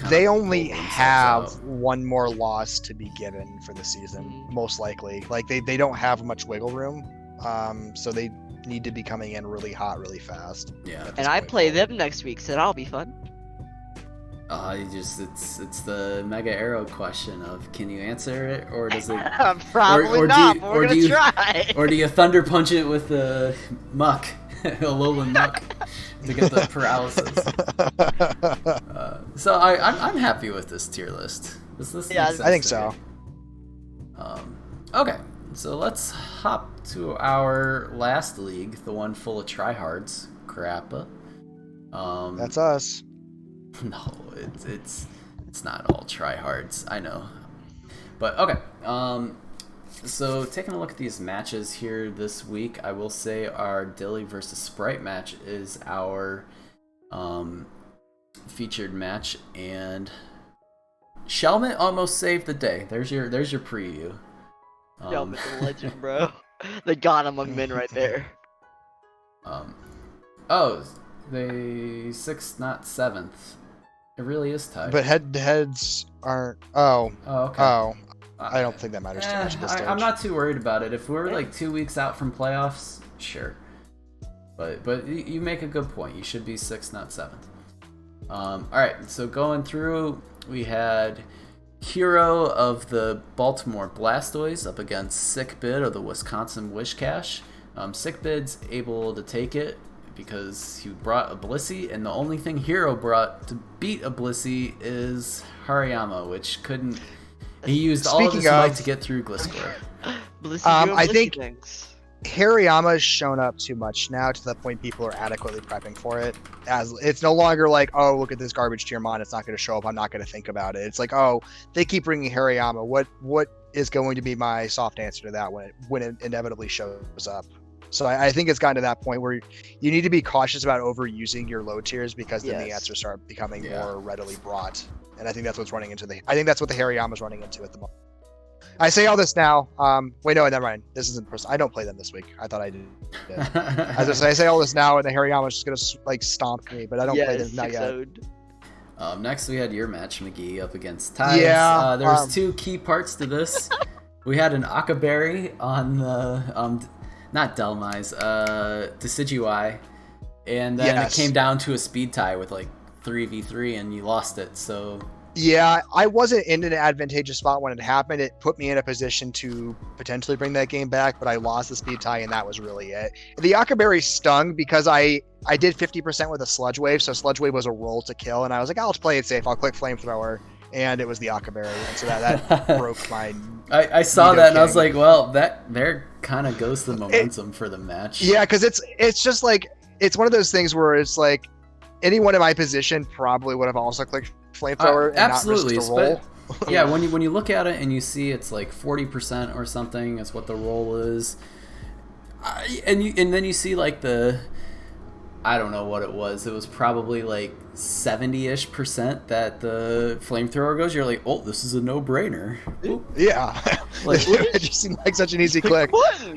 They only have one more loss to be given for the season, most likely. Like they don't have much wiggle room, so they need to be coming in really hot, really fast. Yeah. And I play them next week, so that'll be fun. It's the Mega Arrow question of, can you answer it, or does it? Probably not. But we're gonna try. Or do you thunder punch it with the muck, Alolan muck, to get the paralysis? So I'm happy with this tier list. Yeah, I think so. Okay, so let's hop to our last league, the one full of tryhards, Crappa. That's us. No, it's not all tryhards, I know. But okay, so taking a look at these matches here this week, I will say our Dilly versus Sprite match is our featured match, and Shelmet almost saved the day. There's your preview. Shelmet's a legend, bro. The god among men right there. Oh, they 6th, not 7th. It really is tied. But heads aren't. Oh. Okay. Oh. I don't think that matters too much at this stage. I'm not too worried about it. If we're like 2 weeks out from playoffs, sure. But you make a good point. You should be 6th, not 7th. All right. So going through, we had Hero of the Baltimore Blastoise up against Sick Bid of the Wisconsin Wishcash. Sick Bid's able to take it because he brought a Blissey, and the only thing Hero brought to beat a Blissey is Hariyama, which couldn't. He used all of his might to get through Gliscor. I think Hariyama's shown up too much now, to the point people are adequately prepping for it. As it's no longer like, oh, look at this garbage Tiermon, it's not going to show up, I'm not going to think about it. It's like, oh, they keep bringing Hariyama. What is going to be my soft answer to that when it inevitably shows up? So I think it's gotten to that point where you need to be cautious about overusing your low tiers, because then the answers start becoming more readily brought. And I think that's what's running into I think that's what the Hariyama's running into at the moment. I say all this now. Wait, no, never mind. This isn't personal. I don't play them this week. I thought I did. I say all this now, and the Hariyama's just gonna stomp me, but I don't play them not yet. Next, we had your match, McGee, up against Tyus. Yeah. There's 2 key parts to this. We had an Akaberry on the not Delmise, Decidueye, and then it came down to a speed tie with like 3v3, and you lost it. So yeah, I wasn't in an advantageous spot when it happened. It put me in a position to potentially bring that game back, but I lost the speed tie, and that was really it. The Akaberry stung because I did 50% with a Sludge Wave, so Sludge Wave was a roll to kill, and I was like, I'll play it safe. I'll click Flamethrower, and it was the Akaberry, and so that broke my. I saw that, and I was like, well, that there kind of goes the momentum for the match. Yeah, because it's just like, it's one of those things where it's like, anyone in my position probably would have also clicked Flamethrower and absolutely, not risked a roll. But, yeah, when you look at it and you see it's like 40% or something is what the roll is, and then you see like I don't know what it was. It was probably like 70-ish% that the Flamethrower goes. You're like, oh, this is a no-brainer. Yeah, like, it just seemed like such an easy click.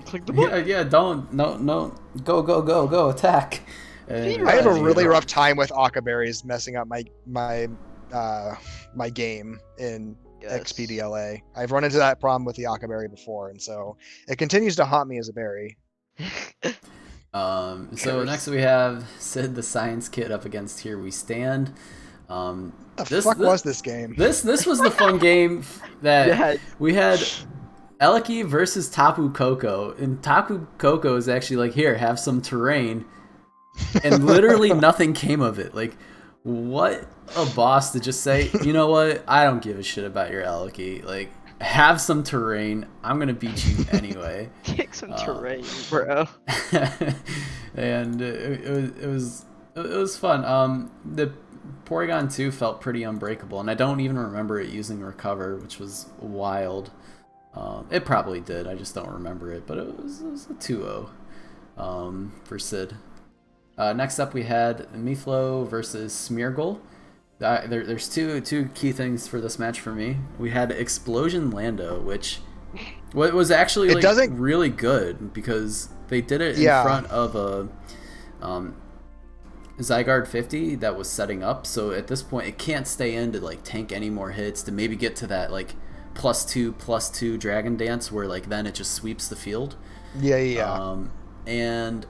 Click the button. Yeah, no, go, attack. I have a really rough time with Akaberries messing up my game in XPDLA. I've run into that problem with the Akaberry before, and so it continues to haunt me as a berry. So next we have Sid the Science Kid up against Here We Stand. The fuck was this game? This was the fun game that we had. Eliki versus Tapu Koko, and Tapu Koko is actually like, here, have some terrain, and literally nothing came of it. Like, what a boss to just say, you know what, I don't give a shit about your Eliki. Like, have some terrain. I'm gonna beat you anyway. Kick some terrain, bro. And it was fun. The Porygon 2 felt pretty unbreakable, and I don't even remember it using Recover, which was wild. It probably did. I just don't remember it, but it was a 2-0 for Sid. Next up, we had Miflo versus Smeargle. There's two key things for this match for me. We had Explosion Lando, which was actually really good because they did it in front of a Zygarde 50 that was setting up. So at this point, it can't stay in to like tank any more hits to maybe get to that like +2/+2 Dragon Dance where like then it just sweeps the field. And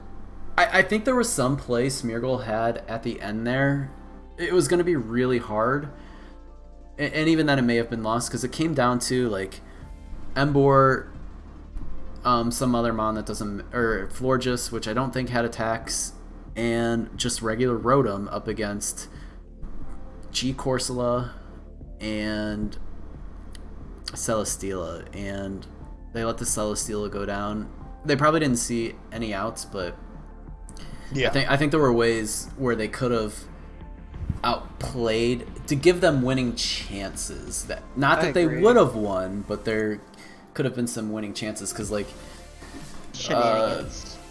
I think there was some play Smeargle had at the end there. It was going to be really hard. And even then it may have been lost because it came down to like Emboar, some other mon that doesn't, or Florges, which I don't think had attacks, and just regular Rotom up against G Corsola and Celesteela, and they let the Celesteela go down. They probably didn't see any outs, but I think there were ways where they could have outplayed to give them winning chances. That not that they would have won, but there could have been some winning chances because like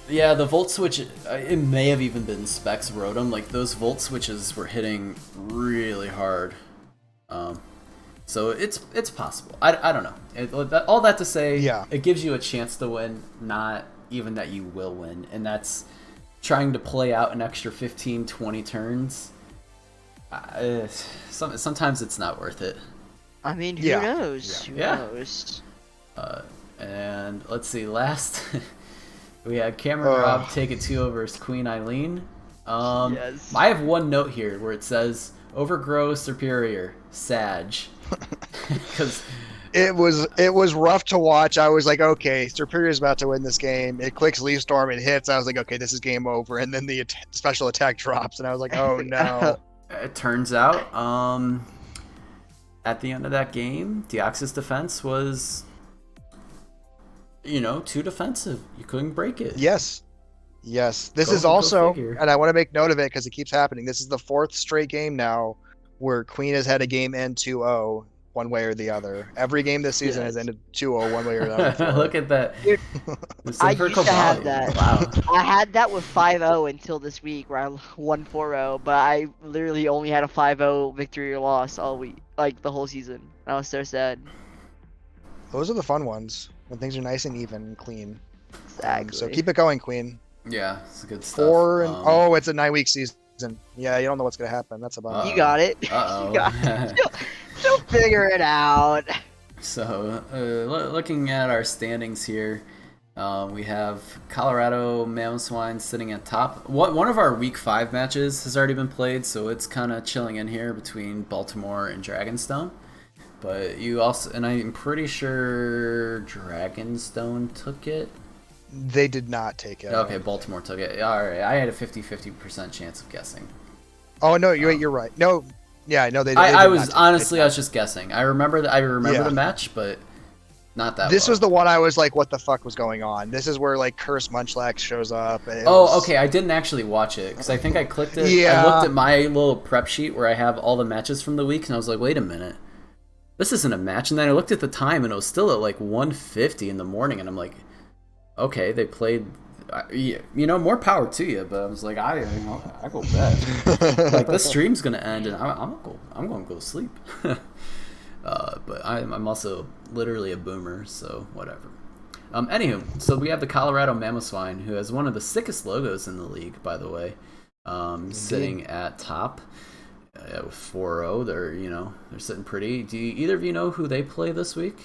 the Volt Switch, it may have even been Specs Rotom. Like those Volt Switches were hitting really hard. So it's possible. I don't know. All that to say, it gives you a chance to win, not even that you will win. And that's trying to play out an extra 15, 20 turns. Sometimes it's not worth it. I mean, who knows? Who knows? And let's see, last we had Cameron Robb take it 2-0 versus Queen Eileen. I have one note here where it says Overgrow Superior Sag. Because it was rough to watch. I was like, okay, Superior's about to win this game. It clicks Leaf Storm, it hits. I was like, okay, this is game over. And then the special attack drops, and I was like, oh no. It turns out, at the end of that game, Deoxys defense was, too defensive. You couldn't break it. Yes. This is also, and I want to make note of it because it keeps happening. This is the 4th straight game now where Queen has had a game end 2-0 one way or the other. Every game this season has ended 2-0 one way or the other. Look at that. I used to have that. Wow. I had that with 5-0 until this week where I won 4-0, but I literally only had a 5-0 victory or loss all week, like the whole season. I was so sad. Those are the fun ones when things are nice and even and clean. Exactly. So keep it going, Queen. Yeah, it's good stuff. 4 and it's a 9-week season. Yeah, you don't know what's gonna happen. That's about it. You got it. Uh-oh. You got it. She'll figure it out. So, looking at our standings here, we have Colorado Mamoswine sitting at top. One of our Week 5 matches has already been played, so it's kind of chilling in here between Baltimore and Dragonstone. But you also, and I'm pretty sure Dragonstone took it. They did not take it. Okay, Baltimore took it. All right, I had a 50% chance of guessing. Oh no, you're right. No, yeah, no, they. I was honestly, I was just guessing. I remember the match, but not that. This was the one I was like, what the fuck was going on? This is where like Curse Munchlax shows up. Okay, I didn't actually watch it because I think I clicked it. Yeah. I looked at my little prep sheet where I have all the matches from the week, and I was like, wait a minute, this isn't a match. And then I looked at the time, and it was still at like 1:50 in the morning, and I'm like, okay, they played, more power to you, but I was like, I go bed. Like, this stream's gonna end, and I'm gonna go to sleep. But I'm also literally a boomer, so whatever. Anywho, so we have the Colorado Mamoswine, who has one of the sickest logos in the league, by the way, sitting at top with 4-0. They're sitting pretty. Do either of you know who they play this week?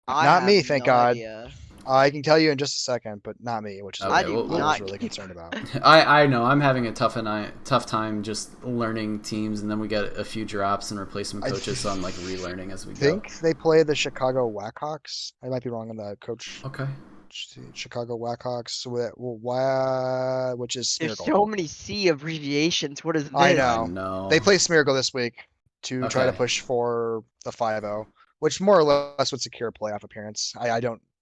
Not me, thank God. Idea. I can tell you in just a second, but not me, which is what I was really concerned about. I know. I'm having a tough time just learning teams, and then we get a few drops and replacement coaches, so I'm like relearning as we go. I think they play the Chicago Blackhawks. I might be wrong on the coach. Okay. Chicago Blackhawks, which is Smeargle. There's so many C abbreviations. What is this? I know. They play Smeargle this week to try to push for the 5-0, which more or less would secure a playoff appearance.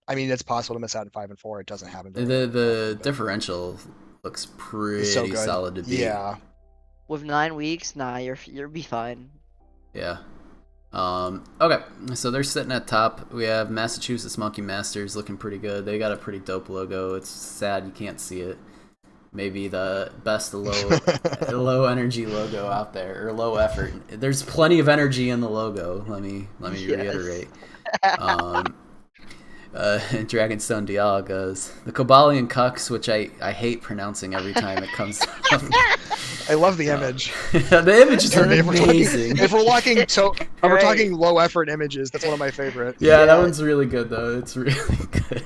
I mean, it's possible to miss out in 5 and 4. It doesn't happen. The differential looks pretty solid to beat. Yeah. With 9 weeks, you'll be fine. Yeah. Okay, so they're sitting at top. We have Massachusetts Monkey Masters looking pretty good. They got a pretty dope logo. It's sad you can't see it. Maybe the best low energy logo out there, or low effort. There's plenty of energy in the logo. Let me reiterate. Dragonstone Dial goes the Cobalion Cucks, which I hate pronouncing every time it comes up. I love the image. The image is amazing. If we're talking low effort images, that's one of my favorites. Yeah, that one's really good though. It's really good.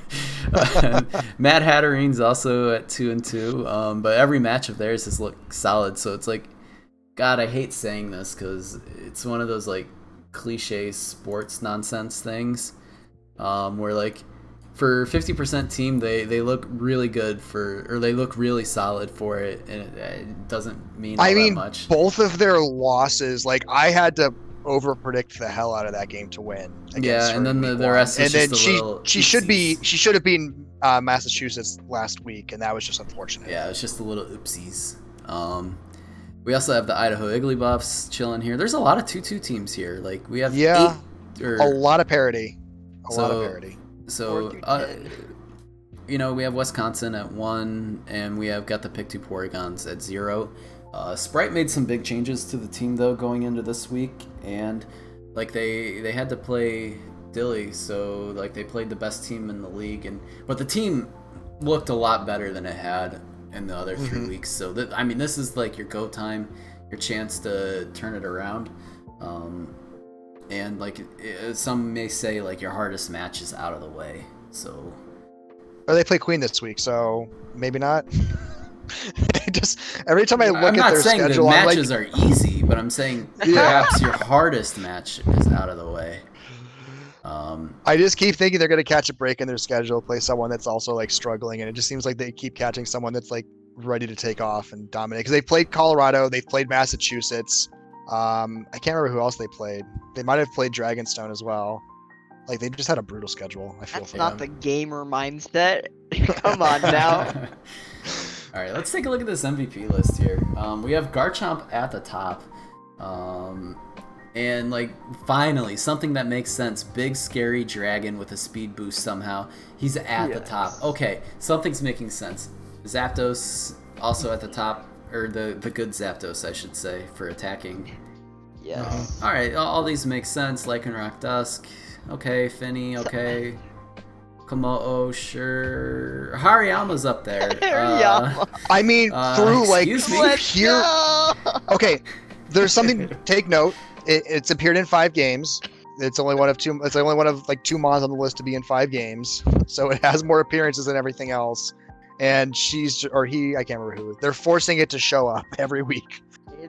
Mad Hatterine's also at 2-2, but every match of theirs has looked solid. So it's like, God, I hate saying this because it's one of those like cliche sports nonsense things. Where like for 50% team they look really good they look really solid for it, and it doesn't mean that much. Both of their losses, like I had to over predict the hell out of that game to win. Yeah, and then the rest is just a little. She should have been Massachusetts last week, and that was just unfortunate. Yeah, it's just a little oopsies. We also have the Idaho Igglybuffs chilling here. There's a lot of 2-2 teams here. Like we have a lot of parity. So, we have Wisconsin at 1, and we have got the Pick 2 Porygons at 0. Sprite made some big changes to the team, though, going into this week, and, like, they had to play Dilly, so, like, they played the best team in the league, but the team looked a lot better than it had in the other 3 weeks, so, this is, like, your go time, your chance to turn it around. And, like, some may say, like, your hardest match is out of the way, so... Or they play Queen this week, so maybe not. Just every time I look at their schedule, I'm not saying the matches are easy, but I'm saying perhaps your hardest match is out of the way. I just keep thinking they're going to catch a break in their schedule, play someone that's also, like, struggling, and it just seems like they keep catching someone that's, like, ready to take off and dominate. Because they played Colorado, they played Massachusetts... I can't remember who else they played. They might have played Dragonstone as well. Like, they just had a brutal schedule. I feel That's for not them. the gamer mindset. Come on now. All right, let's take a look at this MVP list here. We have Garchomp at the top. And, like, finally, something that makes sense. Big, scary dragon with a speed boost somehow. He's at the top. Okay, something's making sense. Zapdos also at the top. Or the good Zapdos, I should say, for attacking. Yes. Alright, all these make sense. Lycanroc Dusk. Okay, Finny, okay. Komodo, sure. Hariyama's up there. Hariyama. Through, like, here... Okay, there's something to take note. It's appeared in 5 games. It's only one of 2. It's only one of, like, 2 Mons on the list to be in 5 games. So it has more appearances than everything else. And I can't remember who. They're forcing it to show up every week.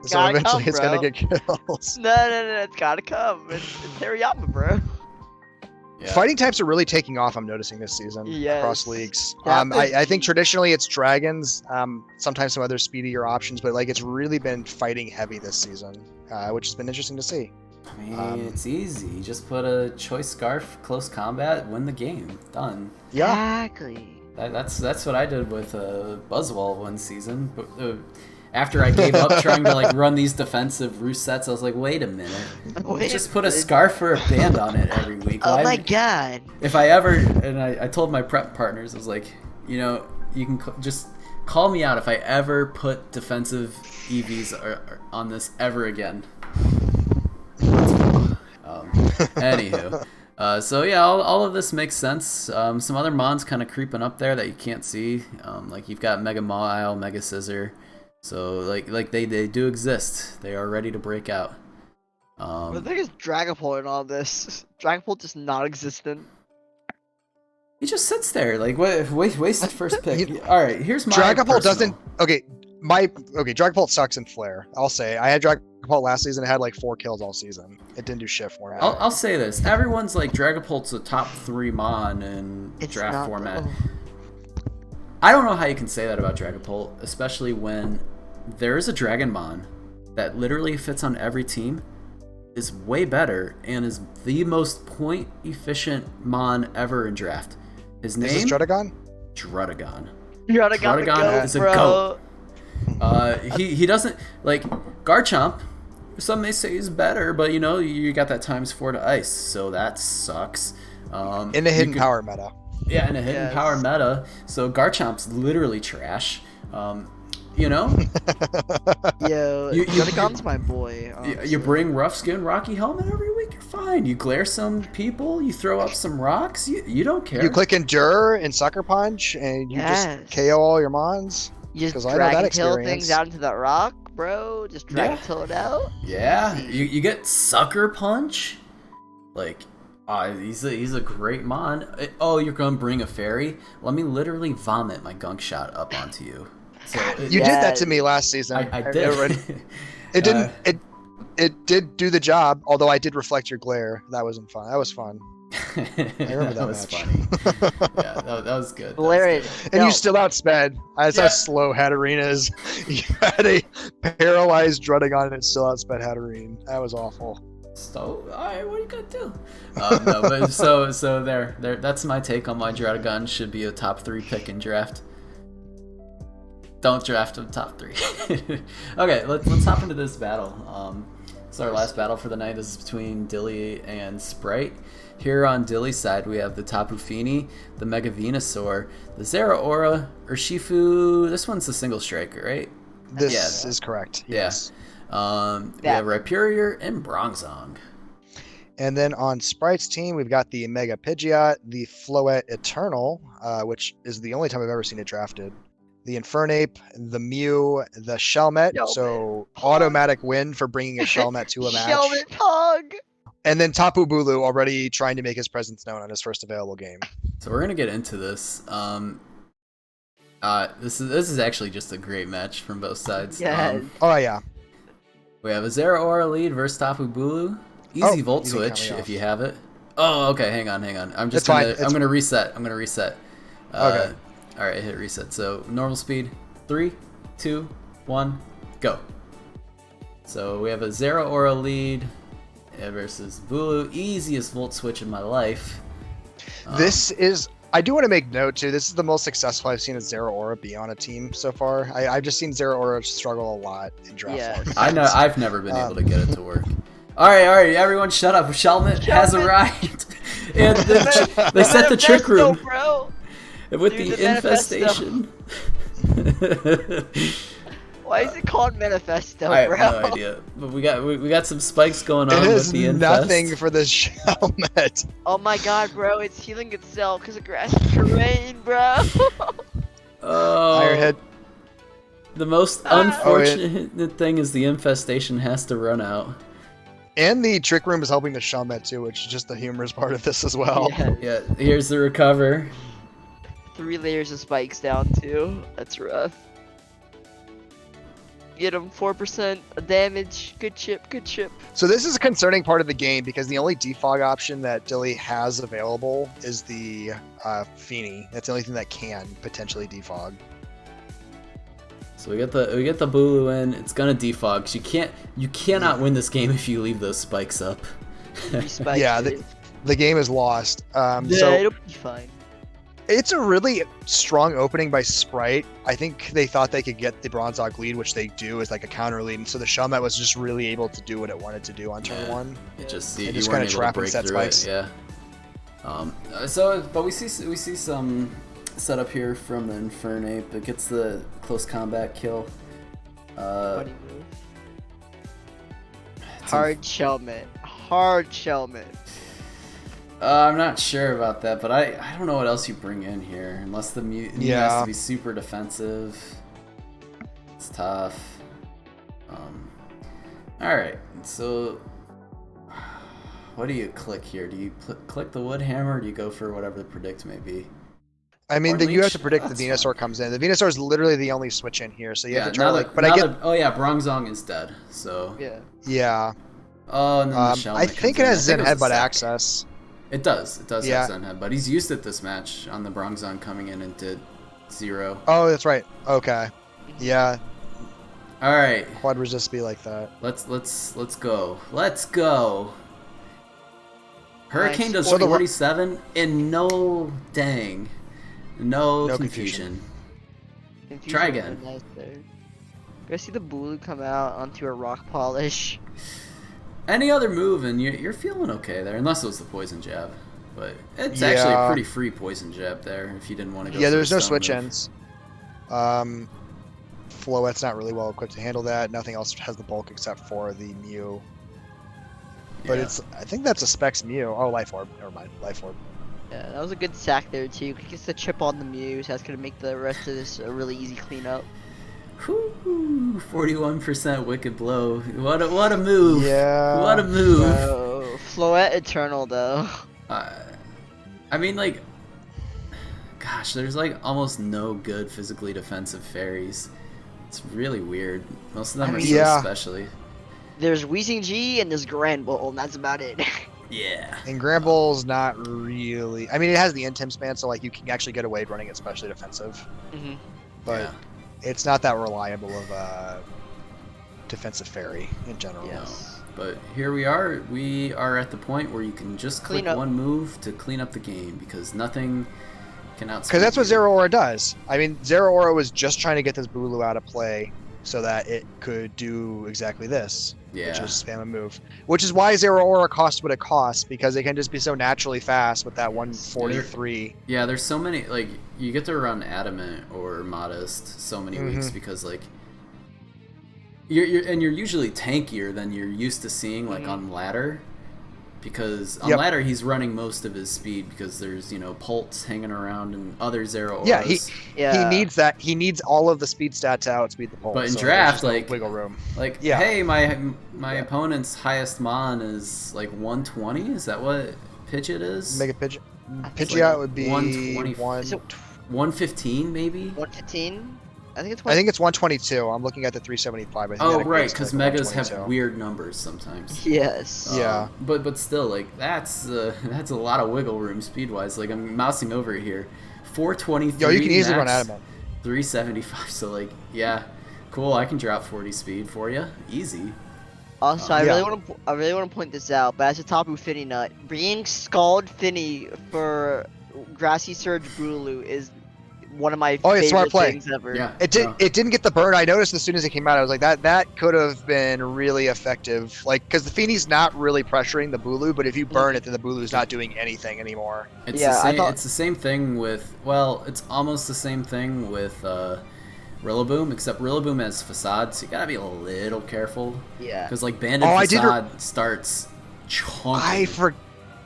So eventually it's going to get kills. No, it's gotta come. It's Hariyama, bro. Yeah. Fighting types are really taking off, I'm noticing this season across leagues. I think traditionally it's dragons, sometimes some other speedier options, but like it's really been fighting heavy this season, which has been interesting to see. I mean, it's easy. You just put a choice scarf, close combat, win the game. Done. Yeah. Exactly. That's what I did with Buzzwole one season. But, after I gave up trying to like run these defensive roost sets, I was like, wait a minute. Just put a scarf or a band on it every week. Oh my god. If I ever, and I told my prep partners, I was like, you can just call me out if I ever put defensive EVs on this ever again. Anywho. So yeah, all of this makes sense. Some other Mons kind of creeping up there that you can't see. Like you've got Mega Mawile, Mega Scissor. So like they do exist. They are ready to break out. The thing is Dragapult in all this. Dragapult is not existent. He just sits there. Like waste first pick. All right, here's my Dragapult doesn't. Okay, Dragapult sucks in Flare. I'll say I had Dragapult last season. It had like 4 kills all season. It didn't do shit for me. I'll say this. Everyone's like Dragapult's a top 3 Mon in draft format. I don't know how you can say that about Dragapult, especially when there is a Dragon Mon that literally fits on every team, is way better, and is the most point efficient Mon ever in draft. His name is Druddigon? Druddigon. Druddigon is a goat. He doesn't like Garchomp Some may say is better, but you got that ×4 to ice, so that sucks. In the hidden power meta. Yeah, in a hidden power meta. So Garchomp's literally trash. Yo, Johnnygon's my boy. You bring Rough Skin Rocky Helmet every week, you're fine. You glare some people, you throw up some rocks, you don't care. You click Endure and Sucker Punch, and you just KO all your mons. You just Dragon Tail things out into that rock, bro. Just Dragon Tail it out. Yeah, you get Sucker Punch. Like, he's a great mon. Oh, you're gonna bring a fairy? Let me literally vomit my gunk shot up onto you. So you did that to me last season. I did. It didn't. It did do the job. Although I did reflect your glare. That wasn't fun. That was fun. I remember that was match. funny. Yeah, that was good. And you still outsped. That's how slow Hatterene is. You had a paralyzed Druddigon and it still outsped Hatterene. That was awful. So, alright, what are you gonna do? No, but so there. That's my take on why Druddigon should be a top 3 pick in draft. Don't draft him top 3. Okay, let's hop into this battle. So our last battle for the night is between Dilly and Sprite. Here on Dilly's side, we have the Tapu Fini, the Mega Venusaur, the Zeraora, Urshifu. This one's the single striker, right? This is correct. Yes. We have Rhyperior and Bronzong. And then on Sprite's team, we've got the Mega Pidgeot, the Floette Eternal, which is the only time I've ever seen it drafted, the Infernape, the Mew, the Shelmet. So automatic win for bringing a Shelmet to a match. Shelmet Pog! And then Tapu Bulu already trying to make his presence known on his first available game. So we're gonna get into this. This is actually just a great match from both sides. Yes. Oh yeah. We have a Zeraora lead versus Tapu Bulu. Easy Volt Switch if you have it. Oh, okay. Hang on. I'm gonna reset. Okay. All right, hit reset. So normal speed. 3, 2, 1, go. So we have a Zeraora lead versus Bulu. Easiest Volt Switch in my life. I do want to make note too, this is the most successful I've seen a Zeraora be on a team so far. I've just seen Zeraora struggle a lot in draft form. I know, I've never been able to get it to work. Alright, everyone shut up. Shelmet has arrived. And they set the trick room. Bro. With the infestation. Why is it called Manifesto, I have bro? no idea. But we got some spikes going on with the infest. Nothing for the Shelmet. Oh my god, bro, it's healing itself because of grassy terrain, bro. Ironhead. The most unfortunate thing is the infestation has to run out. And the trick room is helping the Shelmet too, which is just the humorous part of this as well. Yeah, here's the recover. 3 layers of spikes down too. That's rough. Get him 4% damage. Good chip. So this is a concerning part of the game because the only defog option that Dilly has available is the Fini. That's the only thing that can potentially defog. So we get the Bulu in. It's gonna defog. 'Cause you cannot win this game if you leave those spikes up. Yeah, the game is lost. It'll be fine. It's a really strong opening by Sprite. I think they thought they could get the Bronzong lead, which they do as like a counter lead, and so the Shelmet was just really able to do what it wanted to do on turn 1. It just kind of trap and set spikes. Yeah. But we see some setup here from the Infernape. It gets the close combat kill. Funny move. Hard Shelmet. I'm not sure about that, but I don't know what else you bring in here, unless the Mew has to be super defensive. It's tough. Alright, so what do you click here? Do you click the Woodhammer, or do you go for whatever the predict may be? I mean, you have to predict the Venusaur comes in. The Venusaur is literally the only switch in here, so you have to try Bronzong is dead, so... Yeah. Oh, and then the Shelmet I think it has Zen Headbutt access. It does have Zen Headbutt. He's used it this match on the Bronzong coming in and did 0. Oh, that's right. Okay. Yeah. All right. Quad resist be like that. Let's go. Let's go. Hurricane does 47 and no confusion. Try again. I see the Bulu come out onto a rock polish. Any other move, and you're feeling okay there, unless it was the poison jab. But it's actually a pretty free poison jab there if you didn't want to go. Yeah, there's no switch ends. Floette's not really well equipped to handle that. Nothing else has the bulk except for the Mew. But I think that's a Specs Mew. Oh, Life Orb. Never mind. Life Orb. Yeah, that was a good sack there too. He gets the chip on the Mew, so that's gonna make the rest of this a really easy cleanup. Whoo! 41% Wicked Blow. What a move! Yeah. What a move! Oh, Floette Eternal though. I mean, like, gosh, there's like almost no good physically defensive fairies. It's really weird. Most of them are so specially. There's Weezing G and there's Granbull, and that's about it. Yeah. And Granbull's not really. I mean, it has the Intim span, so like you can actually get away running it especially defensive. But it's not that reliable of a defensive fairy in general. Yes. But here we are. We are at the point where you can just click one move to clean up the game because nothing can outspeed. Because that's what Zero Aura does. I mean, Zero Aura was just trying to get this Bulu out of play so that it could do exactly this. Yeah. Which is spam a move. Which is why Zero Aura costs what it costs, because it can just be so naturally fast with that 143. Yeah, there's so many, like, you get to run Adamant or Modest so many weeks because, like, you're usually tankier than you're used to seeing, like, on Ladder. Because on Ladder, he's running most of his speed because there's, you know, Pulse hanging around and other Zero Auras. He needs that. He needs all of the speed stats to outspeed the Pulse. But in draft, like, wiggle room. Like, hey, my opponent's highest Mon is, like, 120? Is that what Pidgeot is? Make a Pidgeot. Pidgeot would be 120. 115, maybe? 115? I think it's 122. I'm looking at the 375. Oh, right, because Megas have weird numbers sometimes. Yes. Yeah. But still, like, that's a lot of wiggle room speed-wise. Like, I'm mousing over here. 423 Yo, you can easily run max, Adamant. 375, so, like, yeah. Cool, I can drop 40 speed for you. Easy. Also, I really want to point this out, but as a Tapu Fini nut, bringing Scald Fini for Grassy Surge Bulu is one of my favorite things ever. Yeah. It didn't get the burn. I noticed as soon as it came out, I was like, that could have been really effective. Like, because the Fini's not really pressuring the Bulu, but if you burn it, then the Bulu's not doing anything anymore. It's the same thing with, well, it's almost the same thing with Rillaboom, except Rillaboom has Facade, so you gotta be a little careful. Yeah. Because, like, Banded Facade starts chunking.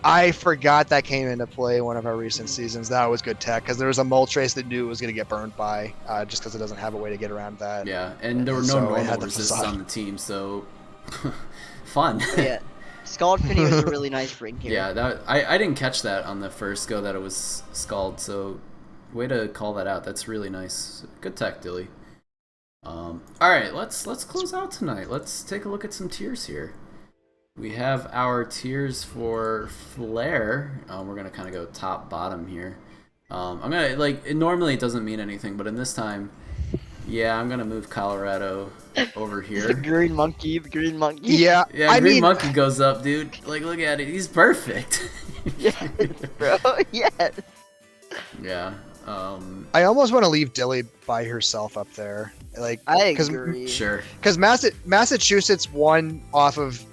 I forgot that came into play one of our recent seasons. That was good tech, because there was a Moltres that knew it was going to get burned by, just because it doesn't have a way to get around that. Yeah, and there were no normal resists on the team, so fun. Yeah, Scald Fini was a really nice bring here. Yeah, I didn't catch that on the first go that it was Scald, so way to call that out. That's really nice. Good tech, Dilly. All right, let's close out tonight. Let's take a look at some tiers here. We have our tiers for Flare. We're going to kind of go top bottom here. I'm going to, like, normally it doesn't mean anything, but in this time, yeah, I'm going to move Colorado over here. The green monkey. Yeah, Green monkey goes up, dude. Like, look at it. He's perfect. Yeah, bro. Yeah. Yeah. I almost want to leave Dilly by herself up there. Like, I agree. Sure. Because Massachusetts won off of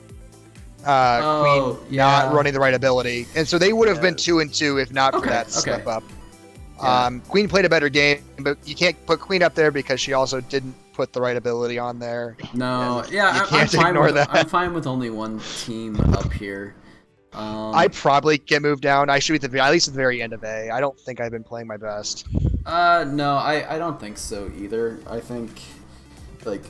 Queen not running the right ability, and so they would have been 2-2 if not for that slip up. Queen played a better game, but you can't put Queen up there because she also didn't put the right ability on there. No, I'm fine with only one team up here. I'd probably get moved down. I should be at least at the very end of A. I don't think I've been playing my best. No, I don't think so either. I think, like,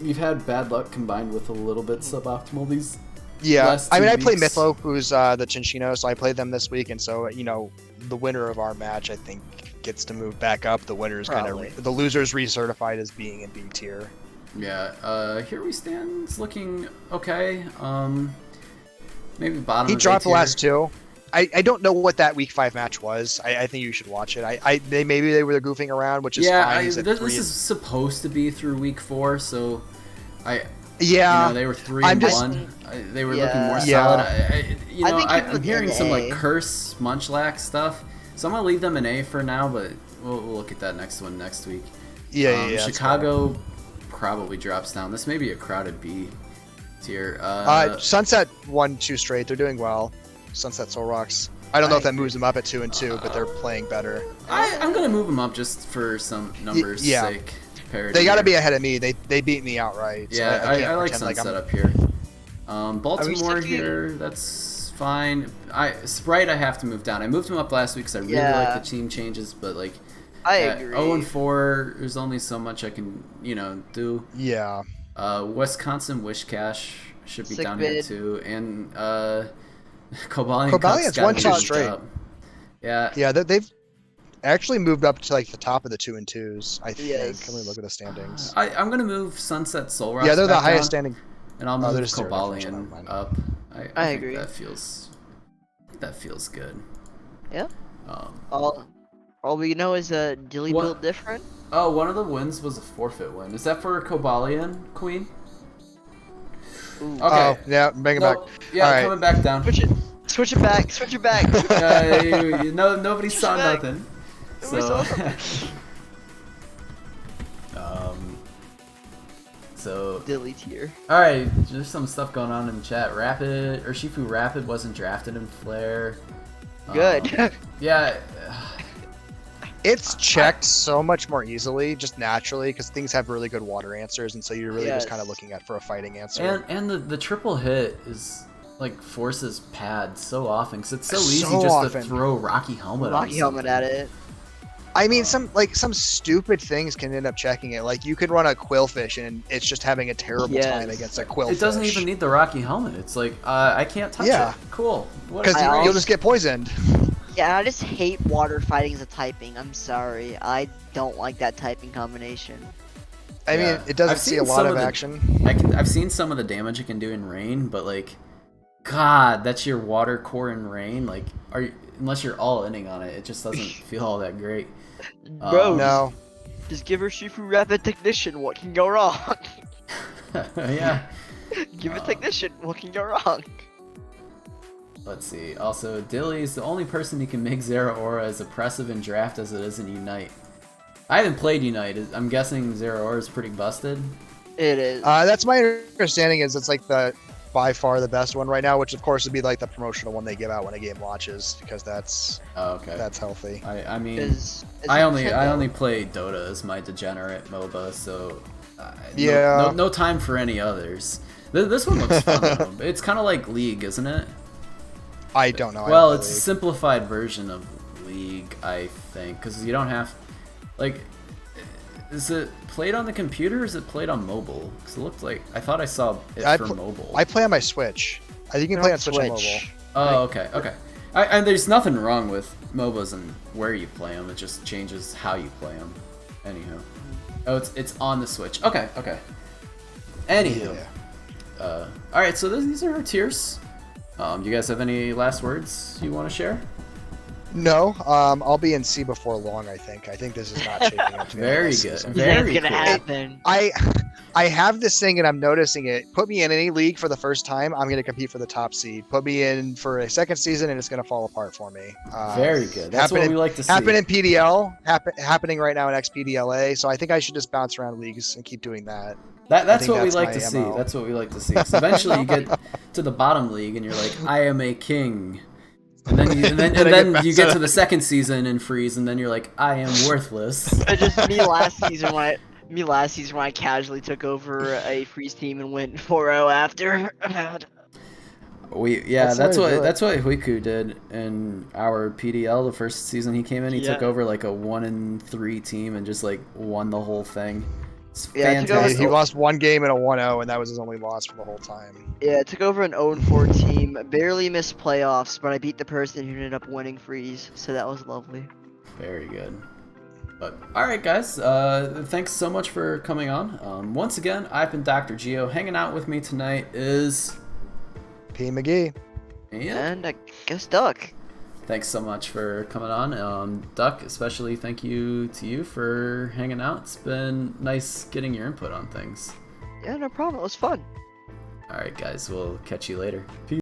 you've had bad luck combined with a little bit suboptimal these. Yeah, I mean, I play Mythlo, who's the Chinchino, so I played them this week, and so, you know, the winner of our match, I think, gets to move back up. The winner's kind of, the loser's recertified as being in B tier. Yeah, here we stand. It's looking okay. Maybe bottom. He of dropped A the tier. last two. I don't know what that week 5 match was. I think you should watch it. Maybe they were goofing around, which is fine. This is supposed to be through week 4, so you know, they were 3-1. They were looking more solid. I'm hearing some like Curse Munchlax stuff, so I'm gonna leave them in A for now, but we'll look at that next week. Yeah. Chicago probably drops down. This may be a crowded B tier. Sunset won 2 straight. They're doing well. Sunset Solrox. I don't know if that moves them up at 2 and 2, but they're playing better. I'm gonna move them up just for some numbers' sake. They got to be ahead of me. They beat me outright. So yeah, I like Sunset up here. Baltimore here, that's fine. Sprite I have to move down. I moved him up last week because I really like the team changes, but like I agree. 0 and 4, there's only so much I can do. Yeah. Wisconsin Wish Cash should be Sick down bid. here too, and Cobalion Cobalion won 2 straight. Up. Yeah. Yeah, they've actually moved up to like the top of the 2 and 2s. I think. Yes. Let me look at the standings. I'm gonna move Sunset Solrox. Yeah, they're the back highest down, standing. and I'll move there's 0 Cobalion difference. up. I think agree. That feels good. Yeah. All we know is Dilly What- built different. Oh, one of the wins was a forfeit win. Is that for Cobalion, Queen? Ooh. Okay. Oh, yeah, bring it back. Yeah, All right. coming back down. Switch it back. Switch it back. Nobody saw back. nothing. Nobody So, saw nothing. so Dilly tier. all right, there's some stuff going on in the chat. Shifu Rapid wasn't drafted in Flare. Good. Yeah. It's checked so much more easily, just naturally, because things have really good water answers, and so you're really just kind of looking at for a fighting answer. And the triple hit is like forces pad so often because it's so easy So just often. to throw Rocky Helmet. Rocky Helmet at it. I mean, some stupid things can end up checking it. Like you could run a Quillfish, and it's just having a terrible time against a Quillfish. It doesn't even need the Rocky Helmet. It's like I can't touch Yeah. it. Cool. because I you'll just get poisoned. Yeah, I just hate water fighting as a typing. I'm sorry. I don't like that typing combination. I mean, it doesn't I've see seen a lot some of of the- action. I've seen some of the damage it can do in rain, but like, God, that's your water core in rain. Like, unless you're all inning on it, it just doesn't feel all that great. Bro, No. just give her Shifu Rapid Technician. What can go wrong? Yeah. Give it Technician. What can go wrong? Let's see. Also, Dilly is the only person who can make Zero Aura as oppressive in draft as it is in Unite. I haven't played Unite. I'm guessing Zero Aura is pretty busted. It is. That's my understanding. Is it's like by far the best one right now, which of course would be like the promotional one they give out when a game launches, because that's healthy. I mean, Is I it only Nintendo? play Dota as my degenerate MOBA, so no time for any others. This one looks fun though. It's kind of like League, isn't it? I don't know. Well, it's a simplified version of League, I think, because you don't have, like, is it played on the computer or is it played on mobile? Because it looked like, I thought I saw it for mobile. I play on my Switch. I think you can play on Switch and mobile. Oh, okay. And there's nothing wrong with MOBAs and where you play them. It just changes how you play them. Anyhow. Oh, it's on the Switch. Okay. Anywho. Yeah. Alright, so these are our tiers. Do you guys have any last words you want to share? No, I'll be in C before long. I think this is not shaping up to be Very nice good. season. Very It's gonna cool. happen. I have this thing and I'm noticing it. Put me in any league for the first time, I'm gonna compete for the top seed. Put me in for a second season and it's gonna fall apart for me. Very good. That's what we like to see. Happen in PDL, happening right now in XPDLA. So I think I should just bounce around leagues and keep doing that. That's think what we that's like my to see. MO. That's what we like to see. So eventually you get to the bottom league and you're like, I am a king. And then you get to the second season and freeze, and then you're like, I am worthless. It's just me last season when I casually took over a freeze team and went 4-0 after. That's what Huiku did in our PDL the first season he came in. He took over like a 1-3 team and just like won the whole thing. It's fantastic. He lost one game and a 1-0, and that was his only loss for the whole time. Yeah, I took over an 0-4 team. Barely missed playoffs, but I beat the person who ended up winning freeze, so that was lovely. Very good. But alright guys, thanks so much for coming on. Once again, I've been Dr. Geo. Hanging out with me tonight is P McGee. And I guess Duck. Thanks so much for coming on. Duck, especially thank you to you for hanging out. It's been nice getting your input on things. Yeah, no problem. It was fun. Alright guys, we'll catch you later. Peace.